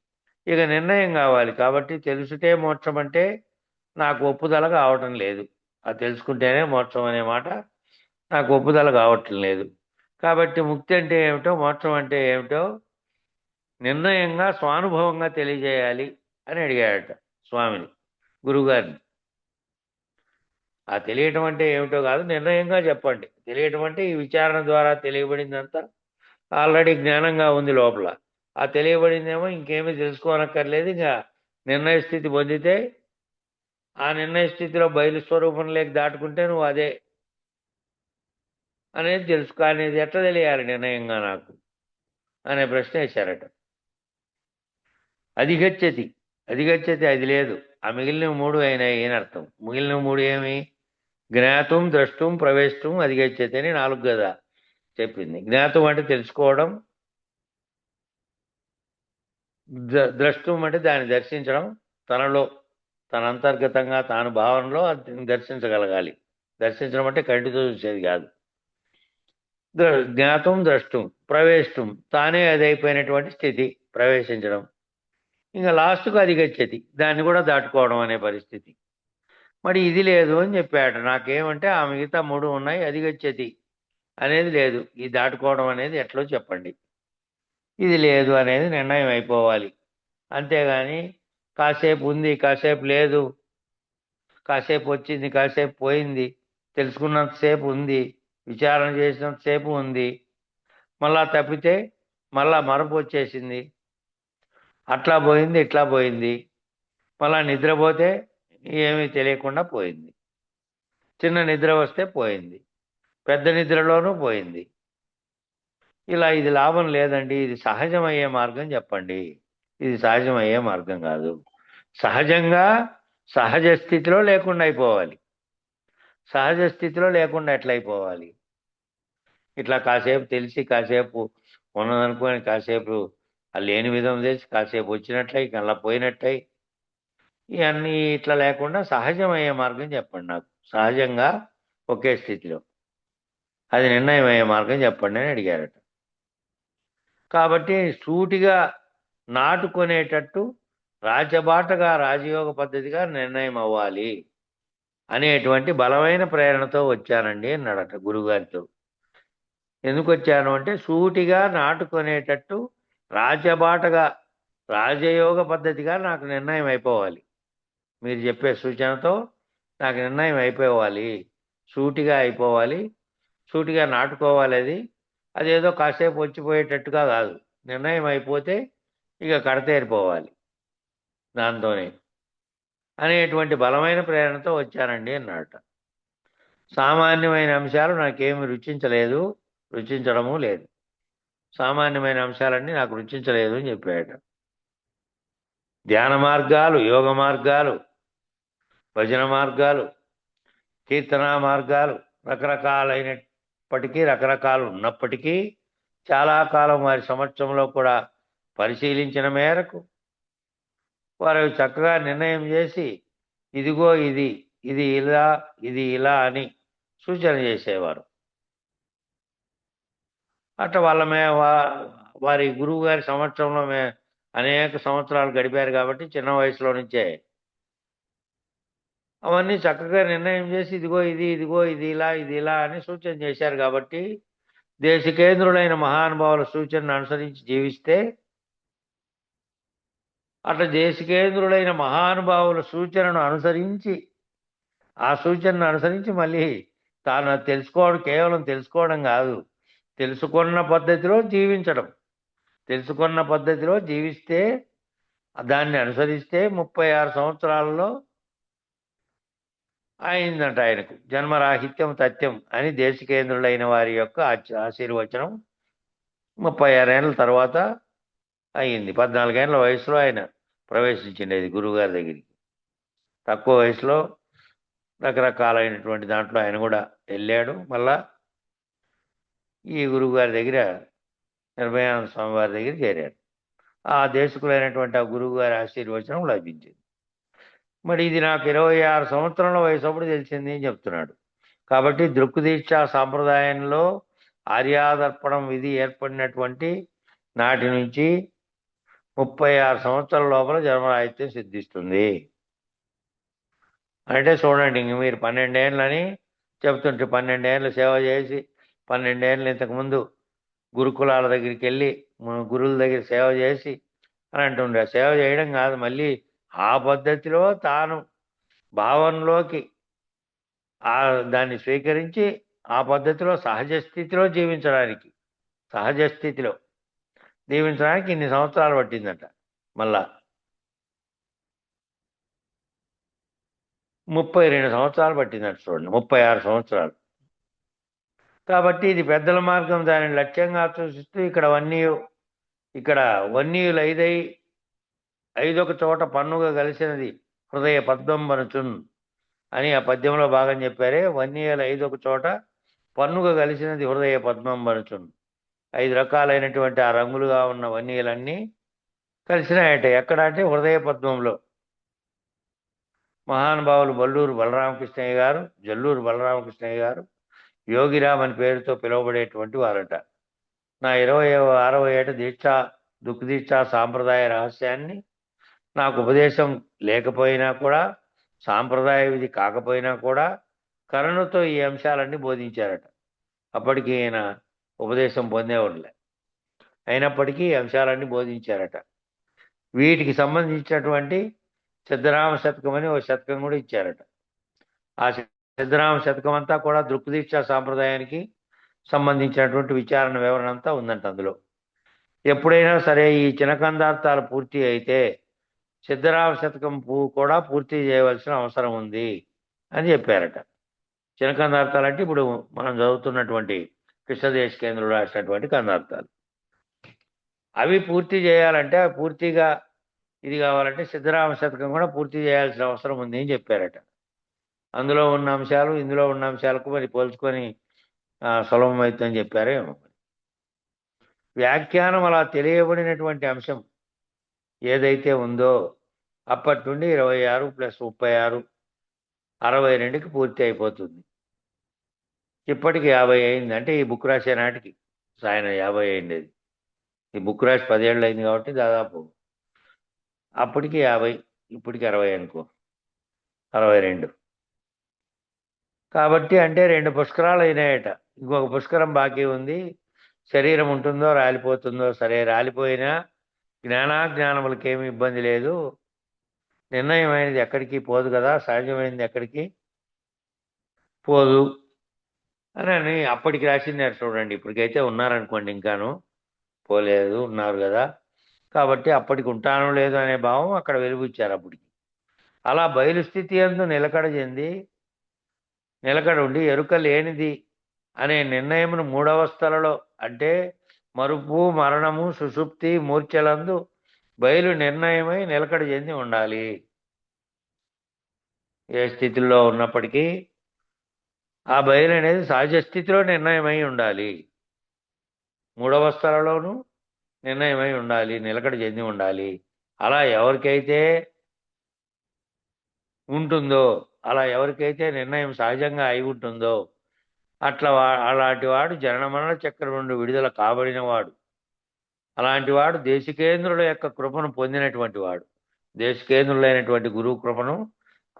ఇక నిర్ణయం కావాలి. కాబట్టి తెలుసుటే మోక్షం అంటే నాకు ఒప్పుదల కావటం లేదు. అది తెలుసుకుంటేనే మోక్షం అనే మాట నాకు ఒప్పుదల కావటం లేదు. కాబట్టి ముక్తి అంటే ఏమిటో, మోక్షం అంటే ఏమిటో నిర్ణయంగా స్వానుభవంగా తెలియజేయాలి అని అడిగాడట స్వామిని, గురువుగారిని. ఆ తెలియటం అంటే ఏమిటో కాదు, నిర్ణయంగా చెప్పండి. తెలియటం అంటే ఈ విచారణ ద్వారా తెలియబడిందంతా ఆల్రెడీ జ్ఞానంగా ఉంది లోపల. ఆ తెలియబడిందేమో ఇంకేమీ తెలుసుకోనక్కర్లేదు. ఇంకా నిర్ణయ స్థితి పొందితే ఆ నిర్ణయ స్థితిలో బయలు స్వరూపంలోకి దాటుకుంటే నువ్వు అదే అనేది తెలుసుకో. అనేది ఎట్లా తెలియాలి నిర్ణయంగా నాకు అనే ప్రశ్న వేశారట. అధిగచ్చతి, అధిగచ్చతి అది లేదు, ఆ మిగిలిన మూడు అయినాయి అని అర్థం. మిగిలిన మూడు ఏమి? జ్ఞాతం, ద్రష్టం, ప్రవేశం, అధిగచ్చతి అని 4 కదా చెప్పింది. జ్ఞాతం అంటే తెలుసుకోవడం, ద్రష్టం అంటే దాన్ని దర్శించడం, తనలో తన అంతర్గతంగా తాను భావనలో అది దర్శించగలగాలి. దర్శించడం అంటే కంటితో చూసేది కాదు. జ్ఞాతం, ద్రష్టం, ప్రవేశం తానే అది అయిపోయినటువంటి స్థితి, ప్రవేశించడం. ఇంకా లాస్ట్కు అధిగచ్చతి, దాన్ని కూడా దాటుకోవడం అనే పరిస్థితి. మరి ఇది లేదు అని చెప్పాడు. నాకేమంటే ఆ మిగతా 3 ఉన్నాయి, అధిగచ్చతి అనేది లేదు, ఈ దాటుకోవడం అనేది ఎట్లో చెప్పండి. ఇది లేదు అనేది నిర్ణయం అయిపోవాలి. అంతేగాని కాసేపు ఉంది, కాసేపు లేదు, కాసేపు వచ్చింది, కాసేపు పోయింది, తెలుసుకున్నంతసేపు ఉంది, విచారణ చేసినంతసేపు ఉంది, మళ్ళా తప్పితే మళ్ళా మరపు వచ్చేసింది, అట్లా పోయింది, ఇట్లా పోయింది, మళ్ళా నిద్రపోతే ఏమీ తెలియకుండా పోయింది, చిన్న నిద్ర వస్తే పోయింది, పెద్ద నిద్రలోనూ పోయింది. ఇలా ఇది లాభం లేదండి, ఇది సహజమయ్యే మార్గం చెప్పండి. ఇది సహజమయ్యే మార్గం కాదు. సహజంగా సహజ స్థితిలో లేకుండా అయిపోవాలి. సహజ స్థితిలో లేకుండా ఎట్లయిపోవాలి? ఇట్లా కాసేపు తెలిసి కాసేపు ఉన్నదనుకొని కాసేపు లేని విధం తెలిసి కాసేపు వచ్చినట్లయి అలా పోయినట్టయి, ఇవన్నీ ఇట్లా లేకుండా సహజమయ్యే మార్గం చెప్పండి నాకు. సహజంగా ఒకే స్థితిలో అది నిర్ణయం అయ్యే మార్గం చెప్పండి అని అడిగారట. కాబట్టి సూటిగా నాటుకునేటట్టు రాజబాటగా రాజయోగ పద్ధతిగా నిర్ణయం అవ్వాలి అనేటువంటి బలమైన ప్రేరణతో వచ్చానండి అన్నాడట గురువుగారితో. ఎందుకు వచ్చాను అంటే సూటిగా నాటుకునేటట్టు రాజబాటగా రాజయోగ పద్ధతిగా నాకు నిర్ణయం అయిపోవాలి. మీరు చెప్పే సూచనతో నాకు నిర్ణయం అయిపోవాలి, సూటిగా అయిపోవాలి, సూటిగా నాటుకోవాలి. అదేదో కాసేపు వచ్చిపోయేటట్టుగా కాదు, నిర్ణయం అయిపోతే ఇక కడతేరిపోవాలి దాంతోనే అనేటువంటి బలమైన ప్రేరణతో వచ్చానండి అన్నాడట. సామాన్యమైన అంశాలు నాకేమి రుచించలేదు, రుచించడము లేదు. సామాన్యమైన అంశాలన్నీ నాకు రుచించలేదు అని చెప్పాడట. ధ్యాన మార్గాలు, యోగ మార్గాలు, భజన మార్గాలు, కీర్తనా మార్గాలు రకరకాలైనప్పటికీ, రకరకాలు ఉన్నప్పటికీ చాలా కాలం వారి సమక్షంలో కూడా పరిశీలించిన మేరకు వారు చక్కగా నిర్ణయం చేసి ఇదిగో ఇది, ఇది ఇలా, ఇది ఇలా అని సూచన చేసేవారు. అట్లా వారి గురువు గారి సమక్షంలో అనేక సంవత్సరాలు గడిపారు కాబట్టి చిన్న వయసులో నుంచే అవన్నీ చక్కగా నిర్ణయం చేసి ఇదిగో ఇది, ఇదిగో ఇది ఇలా, ఇది ఇలా అని సూచన చేశారు. కాబట్టి దేశికేంద్రులైన మహానుభావుల సూచనను అనుసరించి జీవిస్తే, అట్లా దేశికేంద్రులైన మహానుభావుల సూచనను అనుసరించి, ఆ సూచనను అనుసరించి మళ్ళీ తాను తెలుసుకోవడం, కేవలం తెలుసుకోవడం కాదు, తెలుసుకున్న పద్ధతిలో జీవించడం. తెలుసుకున్న పద్ధతిలో జీవిస్తే, దాన్ని అనుసరిస్తే 36 సంవత్సరాలలో అయిందంట ఆయనకు జన్మరాహిత్యం తథ్యం అని దేశికేంద్రులైన వారి యొక్క ఆశీర్వచనం 36 ఏళ్ళ తర్వాత అయింది. 14 ఏళ్ళ వయసులో ఆయన ప్రవేశించిండేది గురువుగారి దగ్గరికి. తక్కువ వయసులో రకరకాలైనటువంటి దాంట్లో ఆయన కూడా వెళ్ళాడు. మళ్ళా ఈ గురువుగారి దగ్గర నిర్భయానంద స్వామి వారి దగ్గర చేరాడు. ఆ దేశకులైనటువంటి ఆ గురువుగారి ఆశీర్వచనం లభించింది. మరి ఇది నాకు 26 సంవత్సరాల వయసు అప్పుడు తెలిసింది అని చెప్తున్నాడు. కాబట్టి దృక్దీక్షా సాంప్రదాయంలో ఆర్యాదర్పణం విధి ఏర్పడినటువంటి నాటి నుంచి 36 సంవత్సరాల లోపల జన్మరాహిత్యం సిద్ధిస్తుంది. అంటే చూడండి, ఇంక మీరు 12 ఏళ్ళని చెప్తుంటే 12 ఏళ్ళు సేవ చేసి 12 ఏళ్ళు ఇంతకుముందు గురుకులాల దగ్గరికి వెళ్ళి గురువుల దగ్గర సేవ చేసి అని అంటుండే. సేవ చేయడం కాదు, మళ్ళీ ఆ పద్ధతిలో తాను భావనలోకి దాన్ని స్వీకరించి ఆ పద్ధతిలో సహజ స్థితిలో జీవించడానికి ఇన్ని సంవత్సరాలు పట్టిందట. మళ్ళా 32 సంవత్సరాలు పట్టిందట. చూడండి, 36 సంవత్సరాలు. కాబట్టి ఇది పెద్దల మార్గం దానిని లక్ష్యంగా సూచిస్తూ ఇక్కడ వన్నియులు ఐదొక చోట పన్నుగా కలిసినది హృదయ పద్మంబనుచున్ అని ఆ పద్యంలో భాగం చెప్పారే. వన్నియలు 5 చోట పన్నుగా కలిసినది హృదయ పద్మంబనుచున్. 5 రకాలైనటువంటి ఆ రంగులుగా ఉన్న వన్నియలన్నీ కలిసినాయట. ఎక్కడ అంటే హృదయ పద్మంలో. మహానుభావులు జల్లూరు బలరామకృష్ణయ్య గారు యోగిరామ్ అని పేరుతో పిలువబడేటువంటి వారట. నా 26వ ఏట దుఃఖదీక్షా సాంప్రదాయ రహస్యాన్ని నాకు ఉపదేశం లేకపోయినా కూడా, సాంప్రదాయ విధి కాకపోయినా కూడా కరుణతో ఈ అంశాలన్నీ బోధించారట. అప్పటికి ఈయన ఉపదేశం పొందేవాళ్ళే, అయినప్పటికీ ఈ అంశాలన్నీ బోధించారట. వీటికి సంబంధించినటువంటి సిద్ధరామ శతకం అని ఒక శతకం కూడా ఇచ్చారట. ఆ సిద్ధరామ శతకం అంతా కూడా దృక్దీక్షా సాంప్రదాయానికి సంబంధించినటువంటి విచారణ వివరణ అంతా ఉందంట అందులో. ఎప్పుడైనా సరే ఈ చినకందార్థాలు పూర్తి అయితే సిద్ధరామ శతకం కూడా పూర్తి చేయవలసిన అవసరం ఉంది అని చెప్పారట. చినకందార్థాలు అంటే ఇప్పుడు మనం చదువుతున్నటువంటి కృష్ణదేశికేంద్రుడు రాసినటువంటి కందార్థాలు. అవి పూర్తి చేయాలంటే పూర్తిగా ఇది కావాలంటే సిద్ధరామ శతకం కూడా పూర్తి చేయాల్సిన అవసరం ఉంది అని చెప్పారట. అందులో ఉన్న అంశాలు ఇందులో ఉన్న అంశాలకు మరి పోల్చుకొని సులభమవుతుందని చెప్పారేమో. వ్యాఖ్యానం అలా తెలియబడినటువంటి అంశం ఏదైతే ఉందో అప్పటి నుండి 26 + 36 62కి పూర్తి అయిపోతుంది. ఇప్పటికి 50 అయింది. అంటే ఈ బుక్ రాసే నాటికి ఆయన 50 అయింది. ఈ బుక్ రాసి 10 ఏళ్ళు అయింది కాబట్టి దాదాపు అప్పటికి 50, ఇప్పటికి 60 అనుకో, 62. కాబట్టి అంటే 2 పుష్కరాలు అయినాయట. ఇంకొక పుష్కరం బాకీ ఉంది. శరీరం ఉంటుందో రాలిపోతుందో, సరే రాలిపోయినా జ్ఞానాజ్ఞానములకి ఏమి ఇబ్బంది లేదు. నిర్ణయమైనది ఎక్కడికి పోదు కదా, సహజమైనది ఎక్కడికి పోదు అని అప్పటికి రాసింది చూడండి. ఇప్పటికైతే ఉన్నారనుకోండి, ఇంకాను పోలేదు, ఉన్నారు కదా. కాబట్టి అప్పటికి ఉంటాను లేదు అనే భావం అక్కడ వెలుగుచ్చారు అప్పటికి. అలా బయలుస్థితి యందు నిలకడ ఉండి ఎరుక లేనిది అనే నిర్ణయమును 3 అవస్థలలో అంటే మరుపు, మరణము, సుషుప్తి, మూర్ఛలందు బయలు నిర్ణయమై నిలకడ చెంది ఉండాలి. ఏ స్థితిలో ఉన్నప్పటికీ ఆ బయలు అనేది సహజ స్థితిలో నిర్ణయమై ఉండాలి. 3 అవస్థలలోనూ నిర్ణయమై ఉండాలి, నిలకడ చెంది ఉండాలి. అలా ఎవరికైతే ఉంటుందో, అలా ఎవరికైతే నిర్ణయం సహజంగా అయి ఉంటుందో అలాంటి వాడు జనన మరణ చక్రం నుండి విడుదల కాబడిన వాడు. అలాంటి వాడు దేశికేంద్రుల యొక్క కృపను పొందినటువంటి వాడు. దేశికేంద్రులైనటువంటి గురువు కృపను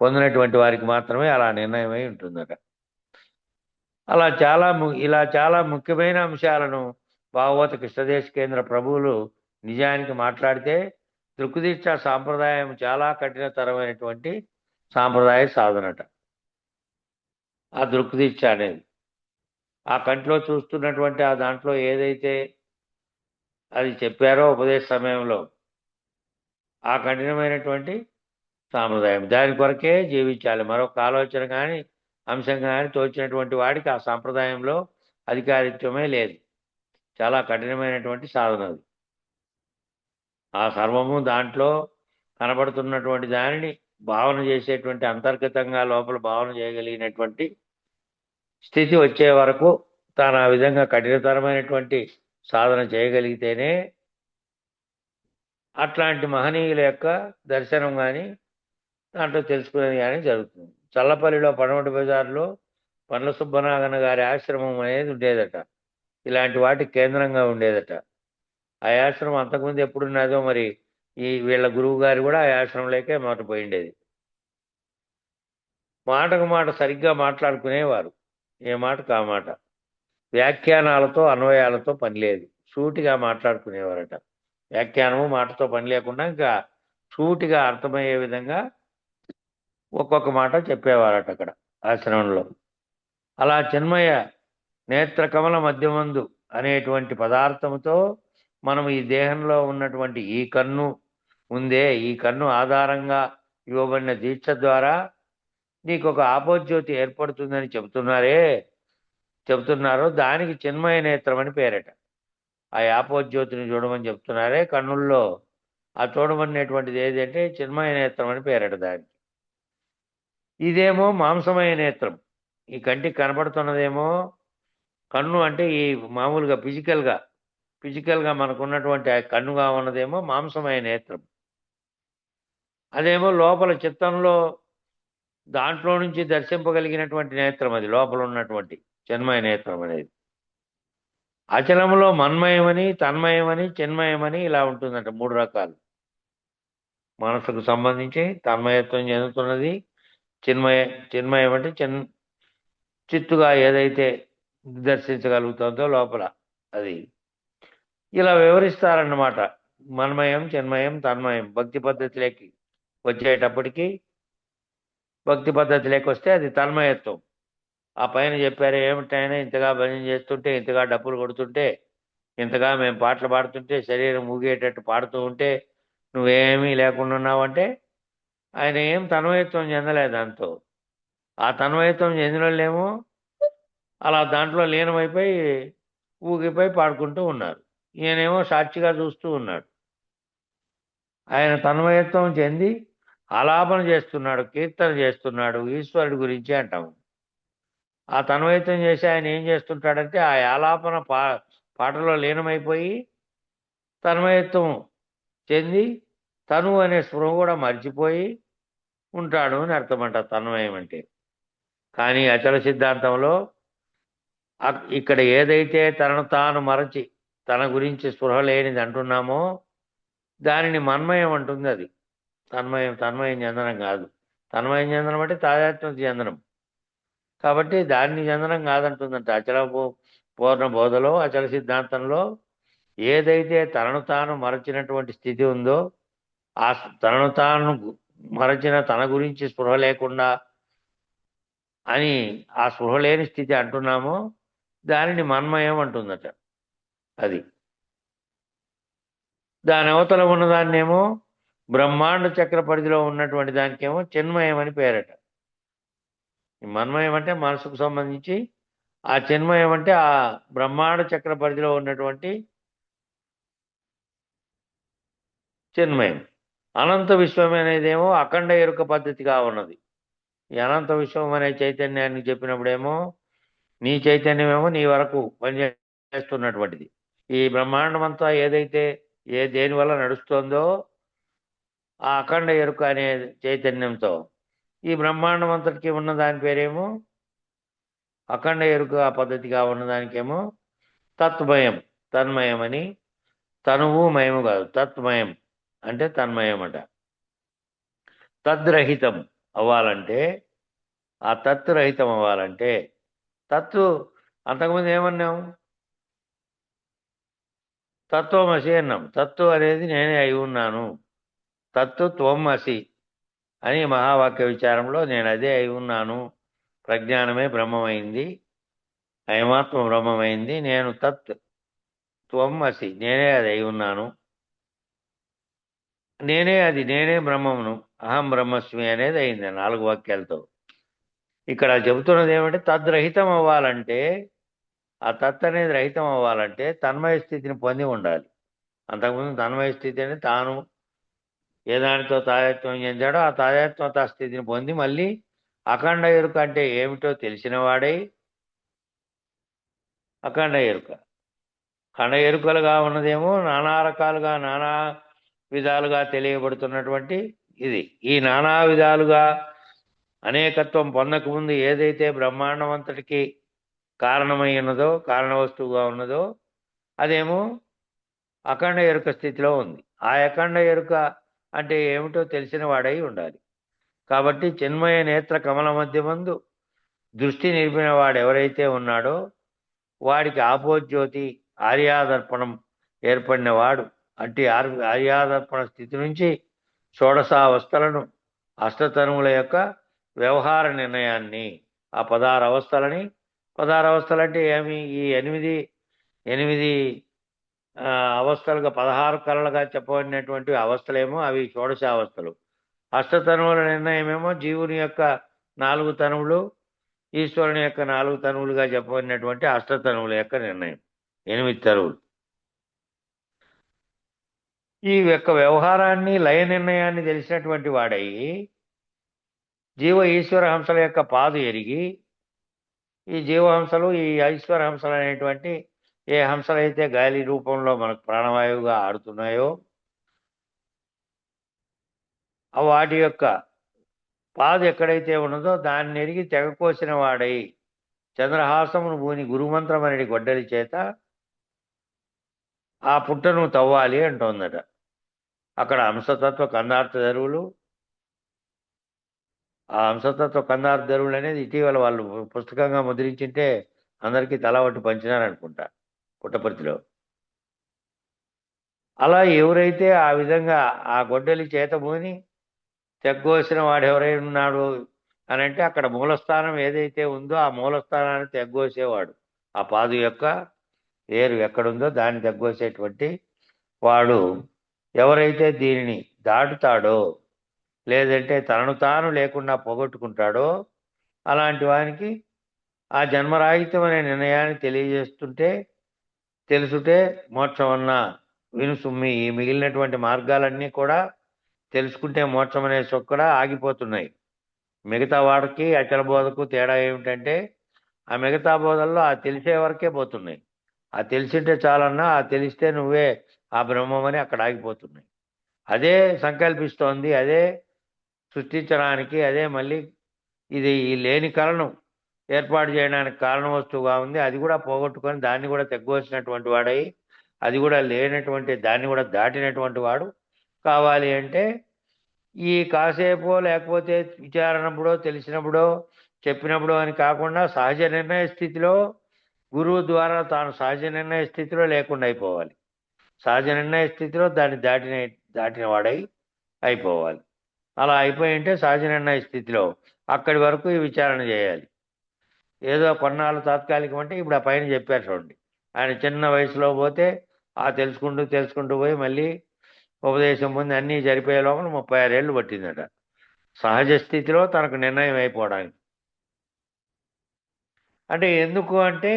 పొందినటువంటి వారికి మాత్రమే అలా నిర్ణయమై ఉంటుందట. ఇలా చాలా ముఖ్యమైన అంశాలను భాగవత కృష్ణదేశికేంద్ర ప్రభువులు నిజానికి మాట్లాడితే దృక్దీక్షా సాంప్రదాయం చాలా కఠినతరమైనటువంటి సాంప్రదాయ సాధనట. ఆ దృక్దీక్ష అనేది ఆ కంటిలో చూస్తున్నటువంటి ఆ దాంట్లో ఏదైతే అది చెప్పారో ఉపదేశ సమయంలో ఆ కఠినమైనటువంటి సాంప్రదాయం, దాని కొరకే జీవించాలి. మరొక ఆలోచన కానీ అంశం కానీ తోచినటువంటి వాడికి ఆ సాంప్రదాయంలో అధికారిత్వమే లేదు. చాలా కఠినమైనటువంటి సాధన అది. ఆ సర్వము దాంట్లో కనబడుతున్నటువంటి దానిని భావన చేసేటువంటి అంతర్గతంగా లోపల భావన చేయగలిగినటువంటి స్థితి వచ్చే వరకు తాను ఆ విధంగా కఠినతరమైనటువంటి సాధన చేయగలిగితేనే అట్లాంటి మహనీయుల యొక్క దర్శనం కానీ దాంట్లో తెలుసుకునేది కానీ జరుగుతుంది. చల్లపల్లిలో పడమటి బజార్లో పండ్ల సుబ్బనాగన్న గారి ఆశ్రమం అనేది ఉండేదట. ఇలాంటి వాటికి కేంద్రంగా ఉండేదట. ఆ ఆశ్రమం అంతకుముందు ఎప్పుడున్నదో మరి ఈ వీళ్ళ గురువు గారు కూడా ఆ ఆశ్రమంలోకే మాట పోయిండేది. మాటకు మాట సరిగ్గా మాట్లాడుకునేవారు. ఏ మాటకు ఆ మాట. వ్యాఖ్యానాలతో అన్వయాలతో పని లేదు. సూటిగా మాట్లాడుకునేవారట. వ్యాఖ్యానము మాటతో పని లేకుండా ఇంకా సూటిగా అర్థమయ్యే విధంగా ఒక్కొక్క మాట చెప్పేవారట అక్కడ ఆశ్రమంలో. అలా చిన్మయ నేత్రకమల మధ్యమందు అనేటువంటి పదార్థముతో మనం ఈ దేహంలో ఉన్నటువంటి ఈ కన్ను ఉందే, ఈ కన్ను ఆధారంగా ఇవ్వబడిన దీక్ష ద్వారా నీకు ఒక ఆపోజ్యోతి ఏర్పడుతుందని చెబుతున్నారు. దానికి చిన్మయ నేత్రం అని పేరట. ఆ ఆపోజ్యోతిని చూడమని చెప్తున్నారే కన్నుల్లో. ఆ చూడమనేటువంటిది ఏదంటే చిన్మయ నేత్రం అని పేరట దానికి. ఇదేమో మాంసమయ నేత్రం. ఈ కంటికి కనపడుతున్నదేమో కన్ను అంటే ఈ మామూలుగా ఫిజికల్గా మనకున్నటువంటి ఆ కన్నుగా ఉన్నదేమో మాంసమయ నేత్రం. అదేమో లోపల చిత్తంలో దాంట్లో నుంచి దర్శింపగలిగినటువంటి నేత్రం, అది లోపల ఉన్నటువంటి చిన్మయ నేత్రం అనేది. అచలములో మన్మయమని, తన్మయమని, చిన్మయమని ఇలా ఉంటుందంట. 3 రకాలు. మనసుకు సంబంధించి తన్మయత్వం చెందుతున్నది. చిన్మయం అంటే చిత్తుగా ఏదైతే దర్శించగలుగుతుందో లోపల అది. ఇలా వివరిస్తారన్నమాట. మన్మయం, చిన్మయం, తన్మయం. భక్తి పద్ధతిలోకి వచ్చేటప్పటికి, భక్తి పద్ధతిలోకి వస్తే అది తన్మయత్వం. ఆ పైన చెప్పారు ఏమిటైనా ఇంతగా భజన చేస్తుంటే, ఇంతగా డప్పులు కొడుతుంటే, ఇంతగా మేము పాటలు పాడుతుంటే, శరీరం ఊగేటట్టు పాడుతూ ఉంటే నువ్వేమీ లేకుండా ఉన్నావంటే ఆయన ఏం తన్మయత్వం చెందలేదు దాంతో. ఆ తన్మయత్వం చెందిన వాళ్ళేమో అలా దాంట్లో లీనమైపోయి ఊగిపోయి పాడుకుంటూ ఉన్నారు. ఈయనేమో సాక్షిగా చూస్తూ ఉన్నాడు. ఆయన తన్మయత్వం చెంది ఆలాపన చేస్తున్నాడు, కీర్తన చేస్తున్నాడు, ఈశ్వరుడి గురించి అంటాము. ఆ తన్మయత్వం చేసి ఆయన ఏం చేస్తుంటాడంటే ఆ ఆలాపన పాటలో లీనమైపోయి తన్మయత్వం చెంది తను అనే స్పృహ కూడా మర్చిపోయి ఉంటాడు అని అర్థమంట తన్మయం అంటే. కానీ అచల సిద్ధాంతంలో ఇక్కడ ఏదైతే తనను తాను మరచి తన గురించి స్పృహ లేనిది అంటున్నామో దానిని మన్మయం అంటుంది. అది తన్మయం చెందనం కాదు. తన్మయం చెందనం అంటే తాదాత్మ్యం చెందనం. కాబట్టి దాన్ని చెందనం కాదంటుందంట అచల పూర్ణ బోధలో, అచల సిద్ధాంతంలో ఏదైతే తనను తాను మరచినటువంటి స్థితి ఉందో, ఆ తనను తాను మరచిన తన గురించి స్పృహ లేకుండా అని ఆ స్పృహ లేని స్థితి అంటున్నామో దానిని మన్మయం అంటుందట. అది దాని అవతల ఉన్నదాన్నేమో బ్రహ్మాండ చక్ర పరిధిలో ఉన్నటువంటి దానికేమో చిన్మయం అని పేరట. ఈ మన్మయం అంటే మనసుకు సంబంధించి, ఆ చిన్మయం అంటే ఆ బ్రహ్మాండ చక్ర పరిధిలో ఉన్నటువంటి చిన్మయం. అనంత విశ్వం అనేదేమో అఖండ ఎరుక పద్ధతిగా ఉన్నది. ఈ అనంత విశ్వం అనే చైతన్యాన్ని చెప్పినప్పుడేమో నీ చైతన్యమేమో నీ వరకు పనిచేస్తున్నటువంటిది. ఈ బ్రహ్మాండం అంతా ఏదైతే దేని వల్ల నడుస్తోందో ఆ అఖండ ఎరుక అనే చైతన్యంతో ఈ బ్రహ్మాండం అంతటికి ఉన్న దాని పేరేమో అఖండ ఎరుక పద్ధతిగా ఉన్నదానికేమో తత్మయం, తన్మయం అని. తనువు మయము కాదు, తత్మయం అంటే తన్మయం అట. తద్రహితం అవ్వాలంటే, ఆ తత్రహితం అవ్వాలంటే, తత్తు అంతకుముందు ఏమన్నాం? తత్వమసి అన్నాం. తత్తు అనేది నేనే అయి ఉన్నాను. తత్తు త్వం అసి అని మహావాక్య విచారంలో నేను అదే అయి ఉన్నాను. ప్రజ్ఞానమే బ్రహ్మమైంది, అయమాత్మ బ్రహ్మమైంది. నేను తత్ త్వం అసి, నేనే అది అయి ఉన్నాను. నేనే బ్రహ్మమును, అహం బ్రహ్మస్మి అనేది అయింది 4 వాక్యాలతో. ఇక్కడ చెబుతున్నది ఏమంటే తద్రహితం అవ్వాలంటే, ఆ తత్ అనేది రహితం అవ్వాలంటే తన్మయ స్థితిని పొంది ఉండాలి. అంతకుముందు తన్మయ స్థితి అని తాను ఏ దానితో తాదాత్మ్యం చెందాడో ఆ తాదాత్మ్యత స్థితిని పొంది మళ్ళీ అఖండ ఎరుక అంటే ఏమిటో తెలిసిన వాడై, అఖండ ఎరుక ఖండ ఎరుకలుగా ఉన్నదేమో నానా రకాలుగా నానా విధాలుగా తెలియబడుతున్నటువంటి ఇది. ఈ నానా విధాలుగా అనేకత్వం పొందకముందు ఏదైతే బ్రహ్మాండం అంతటికి కారణమై ఉన్నదో, కారణ వస్తువుగా ఉన్నదో అదేమో అఖండ ఎరుక స్థితిలో ఉంది. ఆ అఖండ ఎరుక అంటే ఏమిటో తెలిసిన వాడై ఉండాలి. కాబట్టి చిన్మయ నేత్ర కమల మధ్యమందు దృష్టి నిలిపిన వాడు ఎవరైతే ఉన్నాడో వాడికి ఆపోజ్యోతి ఆర్యాదర్పణం ఏర్పడిన వాడు అంటే ఆర్యాదర్పణ స్థితి నుంచి షోడశావస్థలను అష్టతనువుల యొక్క వ్యవహార నిర్ణయాన్ని ఆ 16 అవస్థలని 16 అవస్థలు అంటే ఏమి ఈ ఎనిమిది అవస్థలుగా 16 కళలుగా చెప్పబడినటువంటి అవస్థలేమో అవి షోడశావస్థలు. అష్టతనువుల నిర్ణయమేమో జీవుని యొక్క 4 తనువులు ఈశ్వరుని యొక్క 4 తనువులుగా చెప్పబడినటువంటి అష్టతనువుల యొక్క నిర్ణయం 8 తనువులు. ఈ యొక్క వ్యవహారాన్ని లయ నిర్ణయాన్ని తెలిసినటువంటి వాడై జీవ ఈశ్వర హంసల యొక్క పాదు ఎరిగి ఈ జీవహంసలు ఈ ఈశ్వర హంసలు అనేటువంటి ఏ హంసలైతే గాలి రూపంలో మనకు ప్రాణవాయువుగా ఆడుతున్నాయో వాటి యొక్క పాదు ఎక్కడైతే ఉన్నదో దాన్ని ఎరిగి తెగకోసిన వాడై చంద్రహాసమును భూని గురుమంత్రం అనేది గొడ్డలి చేత ఆ పుట్టను తవ్వాలి అంటోందట. అక్కడ హంసతత్వ కందార్థ ధరువులు ఆ హంసతత్వ కందార్థ ధరువులు అనేది ఇటీవల వాళ్ళు పుస్తకంగా ముద్రించింటే అందరికీ తల ఒకటి పంచినారనుకుంటా పుట్టపర్తిలో. అలా ఎవరైతే ఆ విధంగా ఆ గొడ్డలి చేత భూని తెగ్గోసిన వాడు ఎవరైనా ఉన్నాడు అని అంటే అక్కడ మూలస్థానం ఏదైతే ఉందో ఆ మూలస్థానాన్ని తెగ్గోసేవాడు. ఆ పాదు యొక్క వేరు ఎక్కడుందో దాన్ని తెగ్గోసేటువంటి వాడు ఎవరైతే దీనిని దాటుతాడో లేదంటే తనను తాను లేకుండా పోగొట్టుకుంటాడో అలాంటి వానికి ఆ జన్మరాహిత్యం అనే నిర్ణయాన్ని తెలుసుటే మోక్షం అన్న వినుసుమ్మి. ఈ మిగిలినటువంటి మార్గాలన్నీ కూడా తెలుసుకుంటే మోక్షం అనే చొక్కడ ఆగిపోతున్నాయి. మిగతా వాడికి అచల బోధకు తేడా ఏమిటంటే ఆ మిగతా బోధల్లో ఆ తెలిసే వరకే పోతున్నాయి. ఆ తెలిసింటే చాలన్నా ఆ తెలిస్తే నువ్వే ఆ బ్రహ్మమని అక్కడ ఆగిపోతున్నాయి. అదే సంకల్పిస్తోంది, అదే సృష్టించడానికి, అదే మళ్ళీ ఇది ఈ లేని కళను ఏర్పాటు చేయడానికి కారణ వస్తువుగా ఉంది. అది కూడా పోగొట్టుకొని దాన్ని కూడా తెగ్గోసినటువంటి వాడై అది కూడా లేనటువంటి దాన్ని కూడా దాటినటువంటి వాడు కావాలి అంటే ఈ కాసేపో లేకపోతే విచారణప్పుడో తెలిసినప్పుడో చెప్పినప్పుడు అని కాకుండా సహజ నిర్ణయ స్థితిలో గురువు ద్వారా తాను సహజ నిర్ణయ స్థితిలో లేకుండా అయిపోవాలి. సహజ నిర్ణయ స్థితిలో దాన్ని దాటిన వాడై అయిపోవాలి. అలా అయిపోయి ఉంటే సహజ నిర్ణయ స్థితిలో అక్కడి వరకు ఈ విచారణ చేయాలి. ఏదో కొన్నాళ్ళు తాత్కాలికం అంటే ఇప్పుడు ఆ పైన చెప్పారు చూడండి. ఆయన చిన్న వయసులో పోతే ఆ తెలుసుకుంటూ పోయి మళ్ళీ ఉపదేశం పొంది అన్నీ జరిపోయే లోపల 36 ఏళ్ళు పట్టిందట సహజ స్థితిలో తనకు నిర్ణయం అయిపోవడానికి. అంటే ఎందుకు అంటే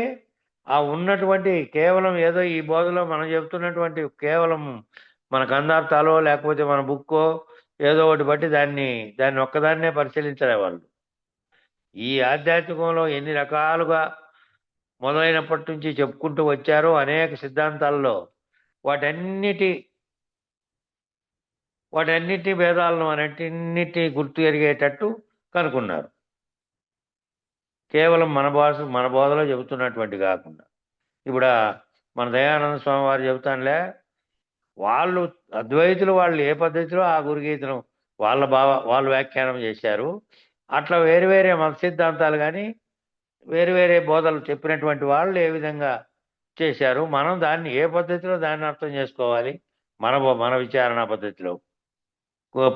ఆ ఉన్నటువంటి కేవలం ఏదో ఈ బోధలో మనం చెప్తున్నటువంటి కేవలం మన కందార్థాలో లేకపోతే మన బుక్కో ఏదో ఒకటి బట్టి దాన్ని ఒక్కదాన్నే పరిశీలించలే వాళ్ళు. ఈ ఆధ్యాత్మికంలో ఎన్ని రకాలుగా మొదలైనప్పటి నుంచి చెప్పుకుంటూ వచ్చారో అనేక సిద్ధాంతాల్లో వాటన్నిటి భేదాలను అన్నిటి గుర్తు ఎరిగేటట్టు కనుక్కున్నారు. కేవలం మన బోధలో చెబుతున్నటువంటి కాకుండా ఇప్పుడు మన దయానంద స్వామి వారు చెబుతానులే వాళ్ళు అద్వైతులు వాళ్ళు ఏ పద్ధతిలో ఆ గురుగీతను వాళ్ళు వ్యాఖ్యానం చేశారు. అట్లా వేరు మత సిద్ధాంతాలు కానీ వేరు బోధలు చెప్పినటువంటి వాళ్ళు ఏ విధంగా చేశారు, మనం దాన్ని ఏ పద్ధతిలో దాన్ని అర్థం చేసుకోవాలి, మన విచారణ పద్ధతిలో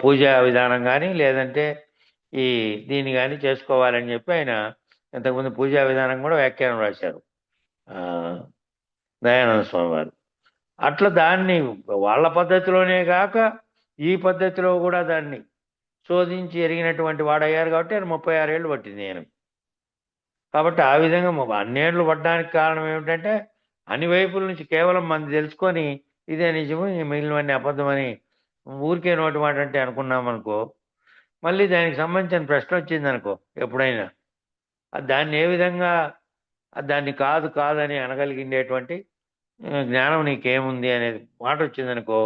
పూజా విధానం కానీ లేదంటే ఈ దీన్ని కానీ చేసుకోవాలని చెప్పి ఆయన ఇంతకుముందు పూజా విధానం కూడా వ్యాఖ్యానం రాశారు దయానంద స్వామి వారు. అట్లా దాన్ని వాళ్ళ పద్ధతిలోనే కాక ఈ పద్ధతిలో కూడా దాన్ని శోధించి ఎరిగినటువంటి వాడయ్యారు కాబట్టి ఆయన 36 ఏళ్ళు పట్టింది నేను. కాబట్టి ఆ విధంగా అన్నేళ్ళు పడ్డానికి కారణం ఏమిటంటే అన్ని వైపుల నుంచి కేవలం మంది తెలుసుకొని ఇదే నిజము మిగిలినవన్నీ అబద్ధమని ఊరికే నోటి మాట అంటే అనుకున్నాం అనుకో, మళ్ళీ దానికి సంబంధించిన ప్రశ్న వచ్చింది అనుకో ఎప్పుడైనా దాన్ని ఏ విధంగా దాన్ని కాదని అనగలిగిండేటువంటి జ్ఞానం నీకేముంది అనేది మాట వచ్చిందనుకో,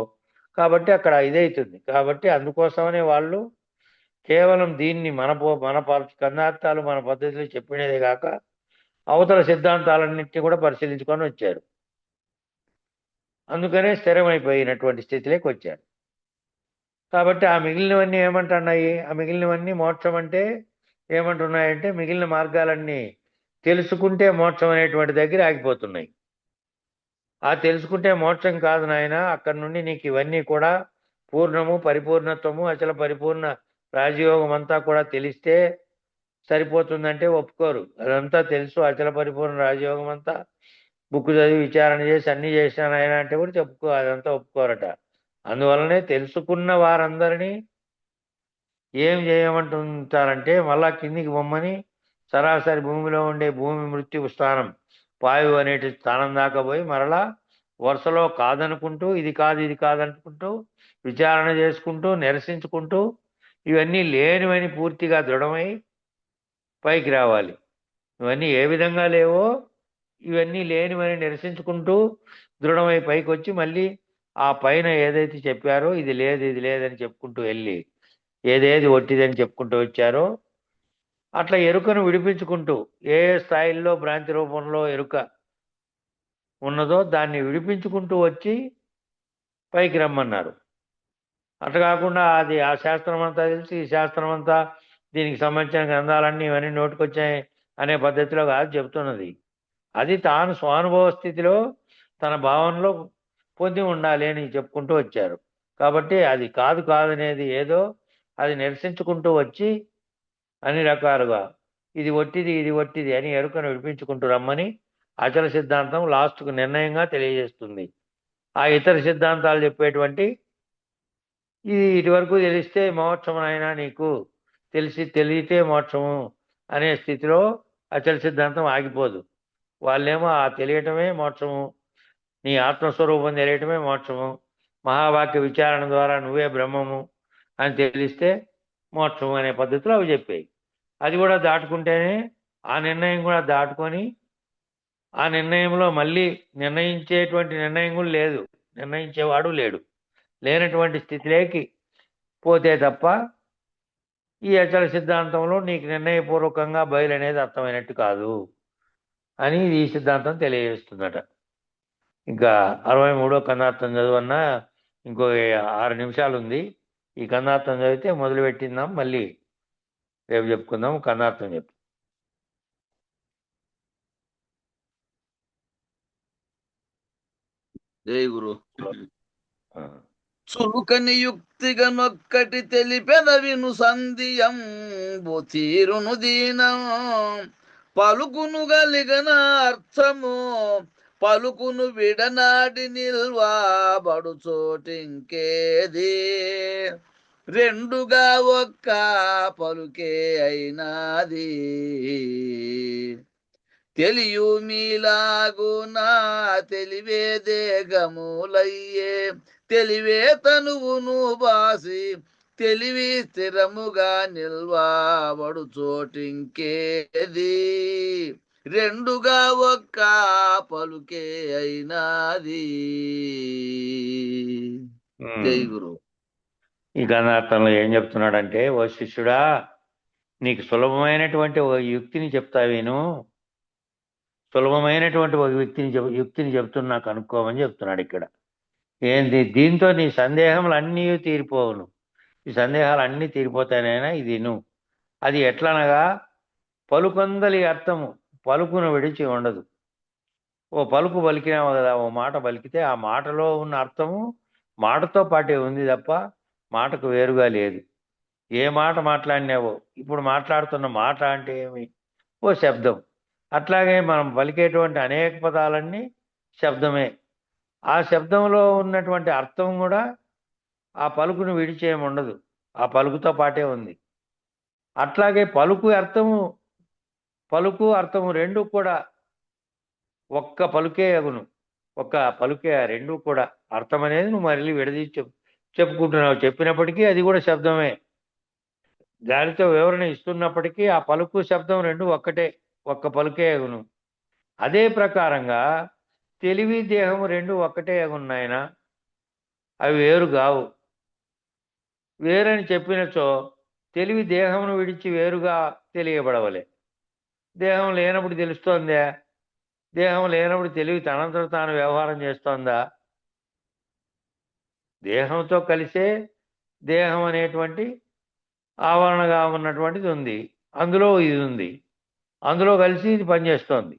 కాబట్టి అక్కడ ఇదవుతుంది. కాబట్టి అందుకోసమనే వాళ్ళు కేవలం దీన్ని మన కందార్థాలు మన పద్ధతిలో చెప్పినదే కాక అవతల సిద్ధాంతాలన్నింటినీ కూడా పరిశీలించుకొని వచ్చారు. అందుకనే స్థిరమైపోయినటువంటి స్థితిలోకి వచ్చారు. కాబట్టి ఆ మిగిలినవన్నీ ఏమంటున్నాయి? ఆ మిగిలినవన్నీ మోక్షం అంటే ఏమంటున్నాయంటే, మిగిలిన మార్గాలన్నీ తెలుసుకుంటే మోక్షం అనేటువంటి దగ్గర ఆగిపోతున్నాయి. ఆ తెలుసుకుంటే మోక్షం కాదు నాయన, అక్కడి నుండి నీకు ఇవన్నీ కూడా పూర్ణము, పరిపూర్ణత్వము, అచల పరిపూర్ణ రాజయోగం అంతా కూడా తెలిస్తే సరిపోతుందంటే ఒప్పుకోరు. అదంతా తెలుసు, అచల పరిపూర్ణ రాజయోగం అంతా బుక్ చదివి విచారణ చేసి అన్నీ చేశాను ఆయన అంటే కూడా అదంతా ఒప్పుకోరట. అందువల్లనే తెలుసుకున్న వారందరినీ ఏం చేయమంటుంటారంటే, మళ్ళా కిందికి బొమ్మని సరాసరి భూమిలో ఉండే భూమి మృత్యు స్థానం వాయువు అనేటి స్థానం దాకా పోయి మరలా వరుసలో కాదనుకుంటూ ఇది కాదు ఇది కాదనుకుంటూ విచారణ చేసుకుంటూ నిరసించుకుంటూ ఇవన్నీ లేనివని పూర్తిగా దృఢమై పైకి రావాలి. ఇవన్నీ ఏ విధంగా లేవో ఇవన్నీ లేనివని నిరసించుకుంటూ దృఢమై పైకి వచ్చి మళ్ళీ ఆ పైన ఏదైతే చెప్పారో ఇది లేదు ఇది లేదని చెప్పుకుంటూ వెళ్ళి ఏదేది ఒట్టిదని చెప్పుకుంటూ వచ్చారో అట్లా ఎరుకను విడిపించుకుంటూ ఏ స్థాయిల్లో భ్రాంతి రూపంలో ఎరుక ఉన్నదో దాన్ని విడిపించుకుంటూ వచ్చి పైకి రమ్మన్నారు. అట్లా కాకుండా అది ఆ శాస్త్రం అంతా తెలిసి ఈ శాస్త్రం అంతా దీనికి సంబంధించిన గ్రంథాలన్నీ ఇవన్నీ నోటుకొచ్చాయి అనే పద్ధతిలో కాదు చెబుతున్నది. అది తాను స్వానుభవ స్థితిలో తన భావనలో పొంది ఉండాలి అని చెప్పుకుంటూ వచ్చారు. కాబట్టి అది కాదు కాదనేది ఏదో అది నిరసించుకుంటూ వచ్చి అన్ని రకాలుగా ఇది ఒట్టిది అని ఎరుకను విడిపించుకుంటూ రమ్మని అచల సిద్ధాంతం లాస్ట్కు నిర్ణయంగా తెలియజేస్తుంది. ఆ ఇతర సిద్ధాంతాలు చెప్పేటువంటి ఇది ఇటువరకు తెలిస్తే మోక్షం అయినా నీకు తెలియతే మోక్షము అనే స్థితిలో అచల సిద్ధాంతం ఆగిపోదు. వాళ్ళేమో ఆ తెలియటమే మోక్షము, నీ ఆత్మస్వరూపం తెలియటమే మోక్షము, మహావాక్య విచారణ ద్వారా నువ్వే బ్రహ్మము అని తెలిస్తే మోక్షము అనే పద్ధతిలో అవి చెప్పాయి. అది కూడా దాటుకుంటేనే ఆ నిర్ణయం కూడా దాటుకొని ఆ నిర్ణయంలో మళ్ళీ నిర్ణయించేటువంటి నిర్ణయం కూడా లేదు, నిర్ణయించేవాడు లేడు. లేనటువంటి స్థితిలోకి పోతే తప్ప ఈ అచల సిద్ధాంతంలో నీకు నిర్ణయపూర్వకంగా బయలు అనేది అర్థమైనట్టు కాదు అని ఈ సిద్ధాంతం తెలియజేస్తుందట. ఇంకా 63వ కందార్థం చదువన్నా ఇంకో 6 నిమిషాలు ఉంది. ఈ కందార్థం చదివితే మొదలు పెట్టిందాం, మళ్ళీ రేపు చెప్పుకుందాం. కందార్థం చెప్పు. జై గురు. ఆ. చులుకని యుక్తిగా నొక్కటి తెలిపెద విను సంధియం తీరును దీనం పలుకును గలిగన అర్థము పలుకును విడనాడి నిల్వాబడు చోటింకేది రెండుగా ఒక్క పలుకే అయినాది తెలియు మీలాగునా తెలివే దేగములయ్యే తెలివే తనువును బాసి తెలివి స్థిరముగా నిల్వబడు చోటింకేది రెండుగా ఒక్క పలుకే అయినాది. జై గురు. ఈ కందార్థంలో ఏం చెప్తున్నాడంటే, ఓ శిష్యుడా, నీకు సులభమైనటువంటి ఒక యుక్తిని చెప్తా విను, సులభమైనటువంటి ఒక యుక్తిని చెప్తున్నా కనుక్కోమని చెప్తున్నాడు ఇక్కడ. ఏంది? దీంతో నీ సందేహములు అన్నీ తీరిపోవును. ఈ సందేహాలు అన్నీ తీరిపోతానైనా ఇది నువ్వు. అది ఎట్లనగా, పలుకొందలి అర్థము పలుకును విడిచి ఉండదు. ఓ పలుకు పలికినావు కదా, ఓ మాట పలికితే ఆ మాటలో ఉన్న అర్థము మాటతో పాటే ఉంది తప్ప మాటకు వేరుగా లేదు. ఏ మాట మాట్లాడినావో, ఇప్పుడు మాట్లాడుతున్న మాట అంటే ఏమి? ఓ శబ్దం. అట్లాగే మనం పలికేటువంటి అనేక పదాలన్నీ శబ్దమే. ఆ శబ్దంలో ఉన్నటువంటి అర్థం కూడా ఆ పలుకును విడిచేయముండదు, ఆ పలుకుతో పాటే ఉంది. అట్లాగే పలుకు అర్థము రెండు కూడా ఒక్క పలుకే అగును, ఒక్క పలుకే. రెండు కూడా అర్థం అనేది నువ్వు మళ్ళీ విడదీసి చెప్పుకుంటున్నావు. చెప్పినప్పటికీ అది కూడా శబ్దమే. దానితో వివరణ ఇస్తున్నప్పటికీ ఆ పలుకు శబ్దం రెండు ఒక్కటే, ఒక్క పలుకే అగును. అదే ప్రకారంగా తెలివి దేహము రెండు ఒక్కటే అగున్నాయన, అవి వేరు కావు. వేరని చెప్పినచో తెలివి దేహమును విడిచి వేరుగా తెలియబడవలే. దేహం లేనప్పుడు తెలుస్తోందా? దేహం లేనప్పుడు తెలివి తనంతట తాను వ్యవహారం చేస్తోందా? దేహంతో కలిసే దేహం అనేటువంటి ఆవరణగా ఉన్నటువంటిది ఉంది, అందులో ఇది ఉంది, అందులో కలిసి ఇది పనిచేస్తోంది.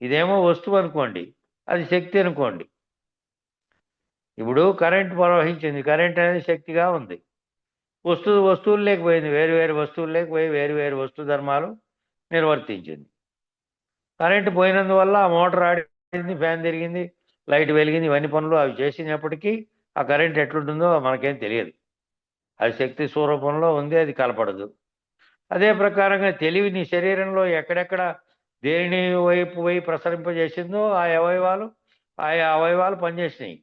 ఇదేమో వస్తువు అనుకోండి, అది శక్తి అనుకోండి. ఇప్పుడు కరెంట్ ప్రవహించింది, కరెంట్ అనేది శక్తిగా ఉంది. వస్తువులు లేకపోయింది, వేరు వస్తువులు లేకపోయి వేరు వస్తు ధర్మాలు నిర్వర్తించింది. కరెంటు పోయినందువల్ల ఆ మోటార్ ఆడింది, ఫ్యాన్ తిరిగింది, లైట్ వెలిగింది, ఇవన్నీ పనులు అవి చేసినప్పటికీ ఆ కరెంట్ ఎట్లుంటుందో మనకేం తెలియదు. అది శక్తి స్వరూపంలో ఉంది, అది కలపడదు. అదే ప్రకారంగా తెలివి నీ శరీరంలో ఎక్కడెక్కడ దేని వైపు పోయి ప్రసరింపజేసిందో ఆయా అవయవాలు పనిచేసినాయి.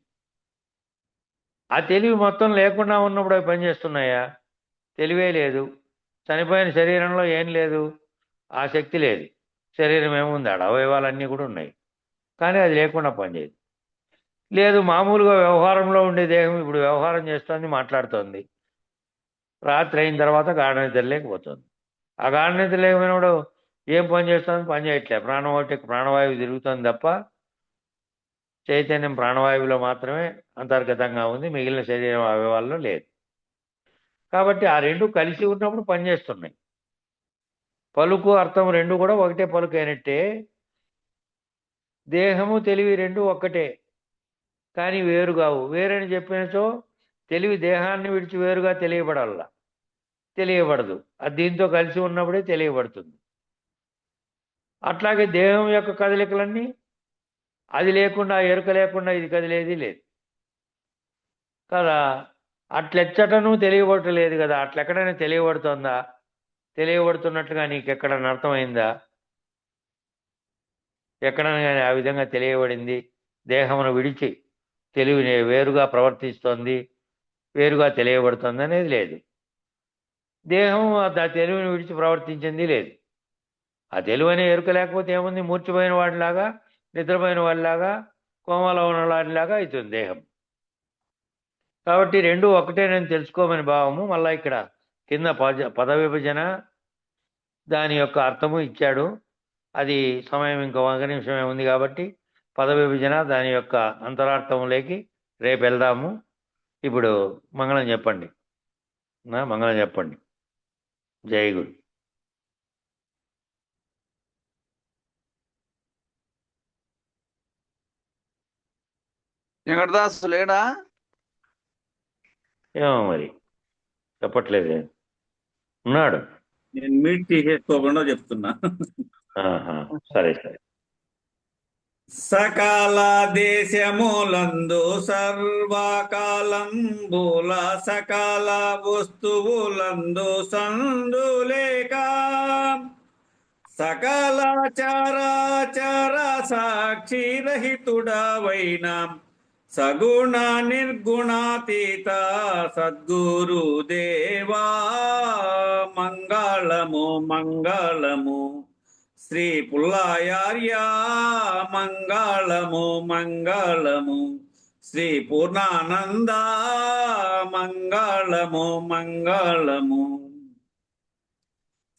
ఆ తెలివి మొత్తం లేకుండా ఉన్నప్పుడు అవి పనిచేస్తున్నాయా? తెలివే లేదు. చనిపోయిన శరీరంలో ఏం లేదు, ఆ శక్తి లేదు. శరీరం ఏముంది, ఆడ అవయవాలన్నీ కూడా ఉన్నాయి, కానీ అది లేకుండా పనిచేయదు. లేదు, మామూలుగా వ్యవహారంలో ఉండే దేహం ఇప్పుడు వ్యవహారం చేస్తోంది, మాట్లాడుతోంది. రాత్రి అయిన తర్వాత గాఢ నిద్ర లేకపోతుంది. ఆ గాఢ నిద్ర లేకపోయినప్పుడు ఏం పని చేస్తుంది? పని చేయట్లే. ప్రాణవాయువు తిరుగుతుంది తప్ప చైతన్యం ప్రాణవాయువులో మాత్రమే అంతర్గతంగా ఉంది, మిగిలిన శరీరం అవయవాల్లో లేదు. కాబట్టి ఆ రెండు కలిసి ఉన్నప్పుడు పనిచేస్తున్నాయి. పలుకు అర్థం రెండు కూడా ఒకటే పలుకు అయినట్టే దేహము తెలివి రెండు ఒక్కటే, కానీ వేరు కావు. వేరని చెప్పినచో తెలివి దేహాన్ని విడిచి వేరుగా తెలియబడదు. అది దీంతో కలిసి ఉన్నప్పుడే తెలియబడుతుంది. అట్లాగే దేహం యొక్క కదలికలన్నీ అది లేకుండా, ఎరుక లేకుండా ఇది కదిలేది లేదు కదా. అట్లెచ్చటను తెలియబడలేదు కదా. అట్లెక్కడైనా తెలియబడుతుందా? తెలియబడుతున్నట్లుగా నీకెక్కడన్నా అర్థమైందా? ఎక్కడైనా కానీ ఆ విధంగా తెలియబడింది? దేహమును విడిచి తెలివిని వేరుగా ప్రవర్తిస్తోంది, వేరుగా తెలియబడుతుంది అనేది లేదు. దేహం ఆ తెలివిని విడిచి ప్రవర్తించింది లేదు. ఆ తెలివనే ఎరుక లేకపోతే ఏముంది? మూర్చిపోయిన వాడిలాగా, నిద్రపోయిన వాడిలాగా, కోమలో ఉన్న వాడిలాగా అవుతుంది దేహం. కాబట్టి రెండు ఒకటేనని తెలుసుకోమని భావము. మళ్ళా ఇక్కడ కింద పద విభజన దాని యొక్క అర్థము ఇచ్చాడు. అది సమయం ఇంకో 1 నిమిషమే ఉంది కాబట్టి పద విభజన దాని యొక్క అంతరార్థంలోకి రేపు వెళ్దాము. ఇప్పుడు మంగళం చెప్పండి. మంగళం చెప్పండి. జై గురు. వెంకటదాసు లేడా? ఏమో మరి చెప్పట్లేదు. ఉన్నాడు. నేను మీట్ తీసేసుకోకుండా చెప్తున్నా. సరే. సకాల దేశములందు సర్వకాలంబుల సకాల వస్తువులందు సందులేక సకల చరాచర సాక్షి రహితుడవైన సగుణ నిర్గుణాతీత సద్గురు దేవా మంగళము మంగళము. శ్రీ పుల్లాయార్య మంగళము మంగళము. శ్రీ పూర్ణానంద మంగళము మంగళము.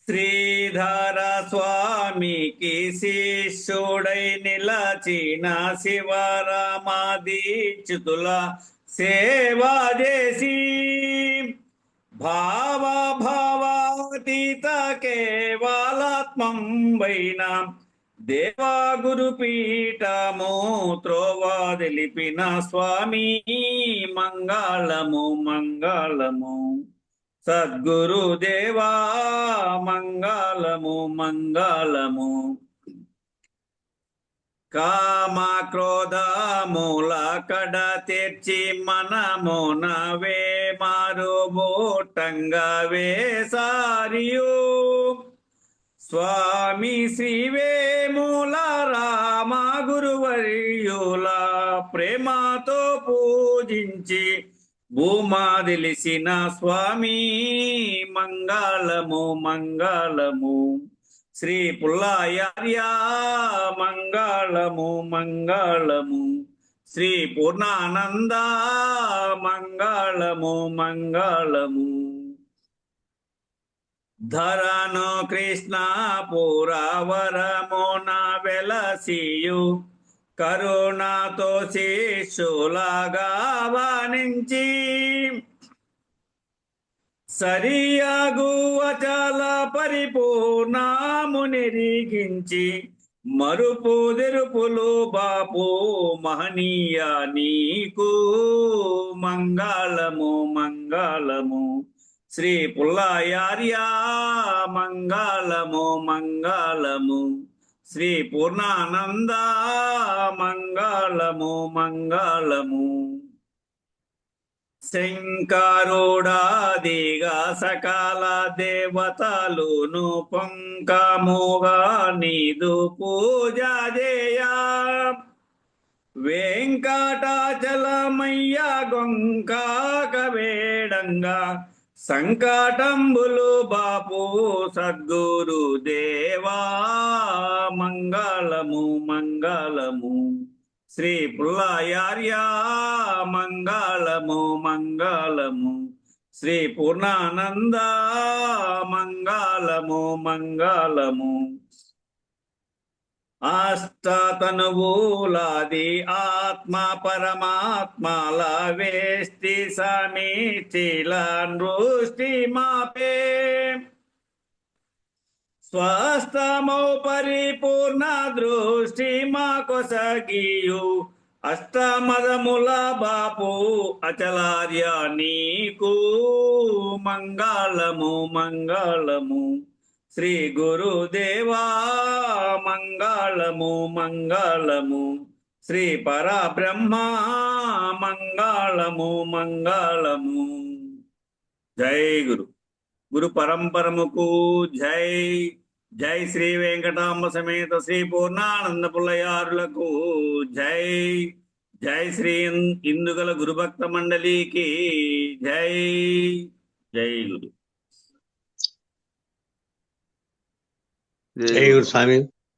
శ్రీధర స్వామికి శిష్యుడై నిలచిన శివరామాదీక్షితుల సేవా చేసి భావాతీత కేవలాత్మం వైన దేవా గురు పీఠము త్రోవాదిలిపిన స్వామి మంగళము మంగళము. సద్గురు దేవా మంగళము మంగళము. కామ క్రోధ మూల కడ తెర్చి మనమునవే మారుబోటంగా వేసారియు స్వామి శ్రీ వేముల రామ గురువర్యుల ప్రేమతో పూజించి భూమాదిలిసిన స్వామి మంగళము మంగళము. శ్రీ పుల్లాయార్య మంగళము మంగళము. శ్రీ పూర్ణానంద మంగళము మంగళము. ధరను కృష్ణ పురవరమున వెలసియు కరుణతో శిష్యులాగా వానించి సరియగు అచల పరిపూర్ణమునిరిగించి మరుపు తెరుపులు బాపు మహనీయ నీకు మంగళము మంగళము శ్రీ పుల్లయార్య మంగళము మంగళము శ్రీ పూర్ణానంద మంగళము మంగళము శంకరుడాదిగా సకల దేవతలును పొంకముగా నీదు పూజ చేయ వెంకటాచలమయ్య గొంకాక వేడంగా సంకటంబులు బాపు సద్గురు దేవా మంగళము మంగళము శ్రీ పుల్లయార్య మంగళము మంగళము శ్రీ పూర్ణానంద మంగళము మంగళము అష్టతనువులాది ఆత్మ పరమాత్మల వేష్టి సమీచిల నృష్టి మాపే స్వస్థమౌ పరిపూర్ణ దృష్టి మా కొసగియు అష్టమదముల బాపు అచలార్య నీకు మంగళము మంగళము శ్రీ గురుదేవా మంగళము మంగళము శ్రీ పరబ్రహ్మ మంగళము మంగళము జై గురు గురు పరంపరముకు జై జై శ్రీ వెంకటాంబ సమేత శ్రీ పూర్ణానంద పుల్లయారులకు జై జై శ్రీ ఇందుగల గురుభక్త మండలికి జై జై గురు జై గురు స్వామి.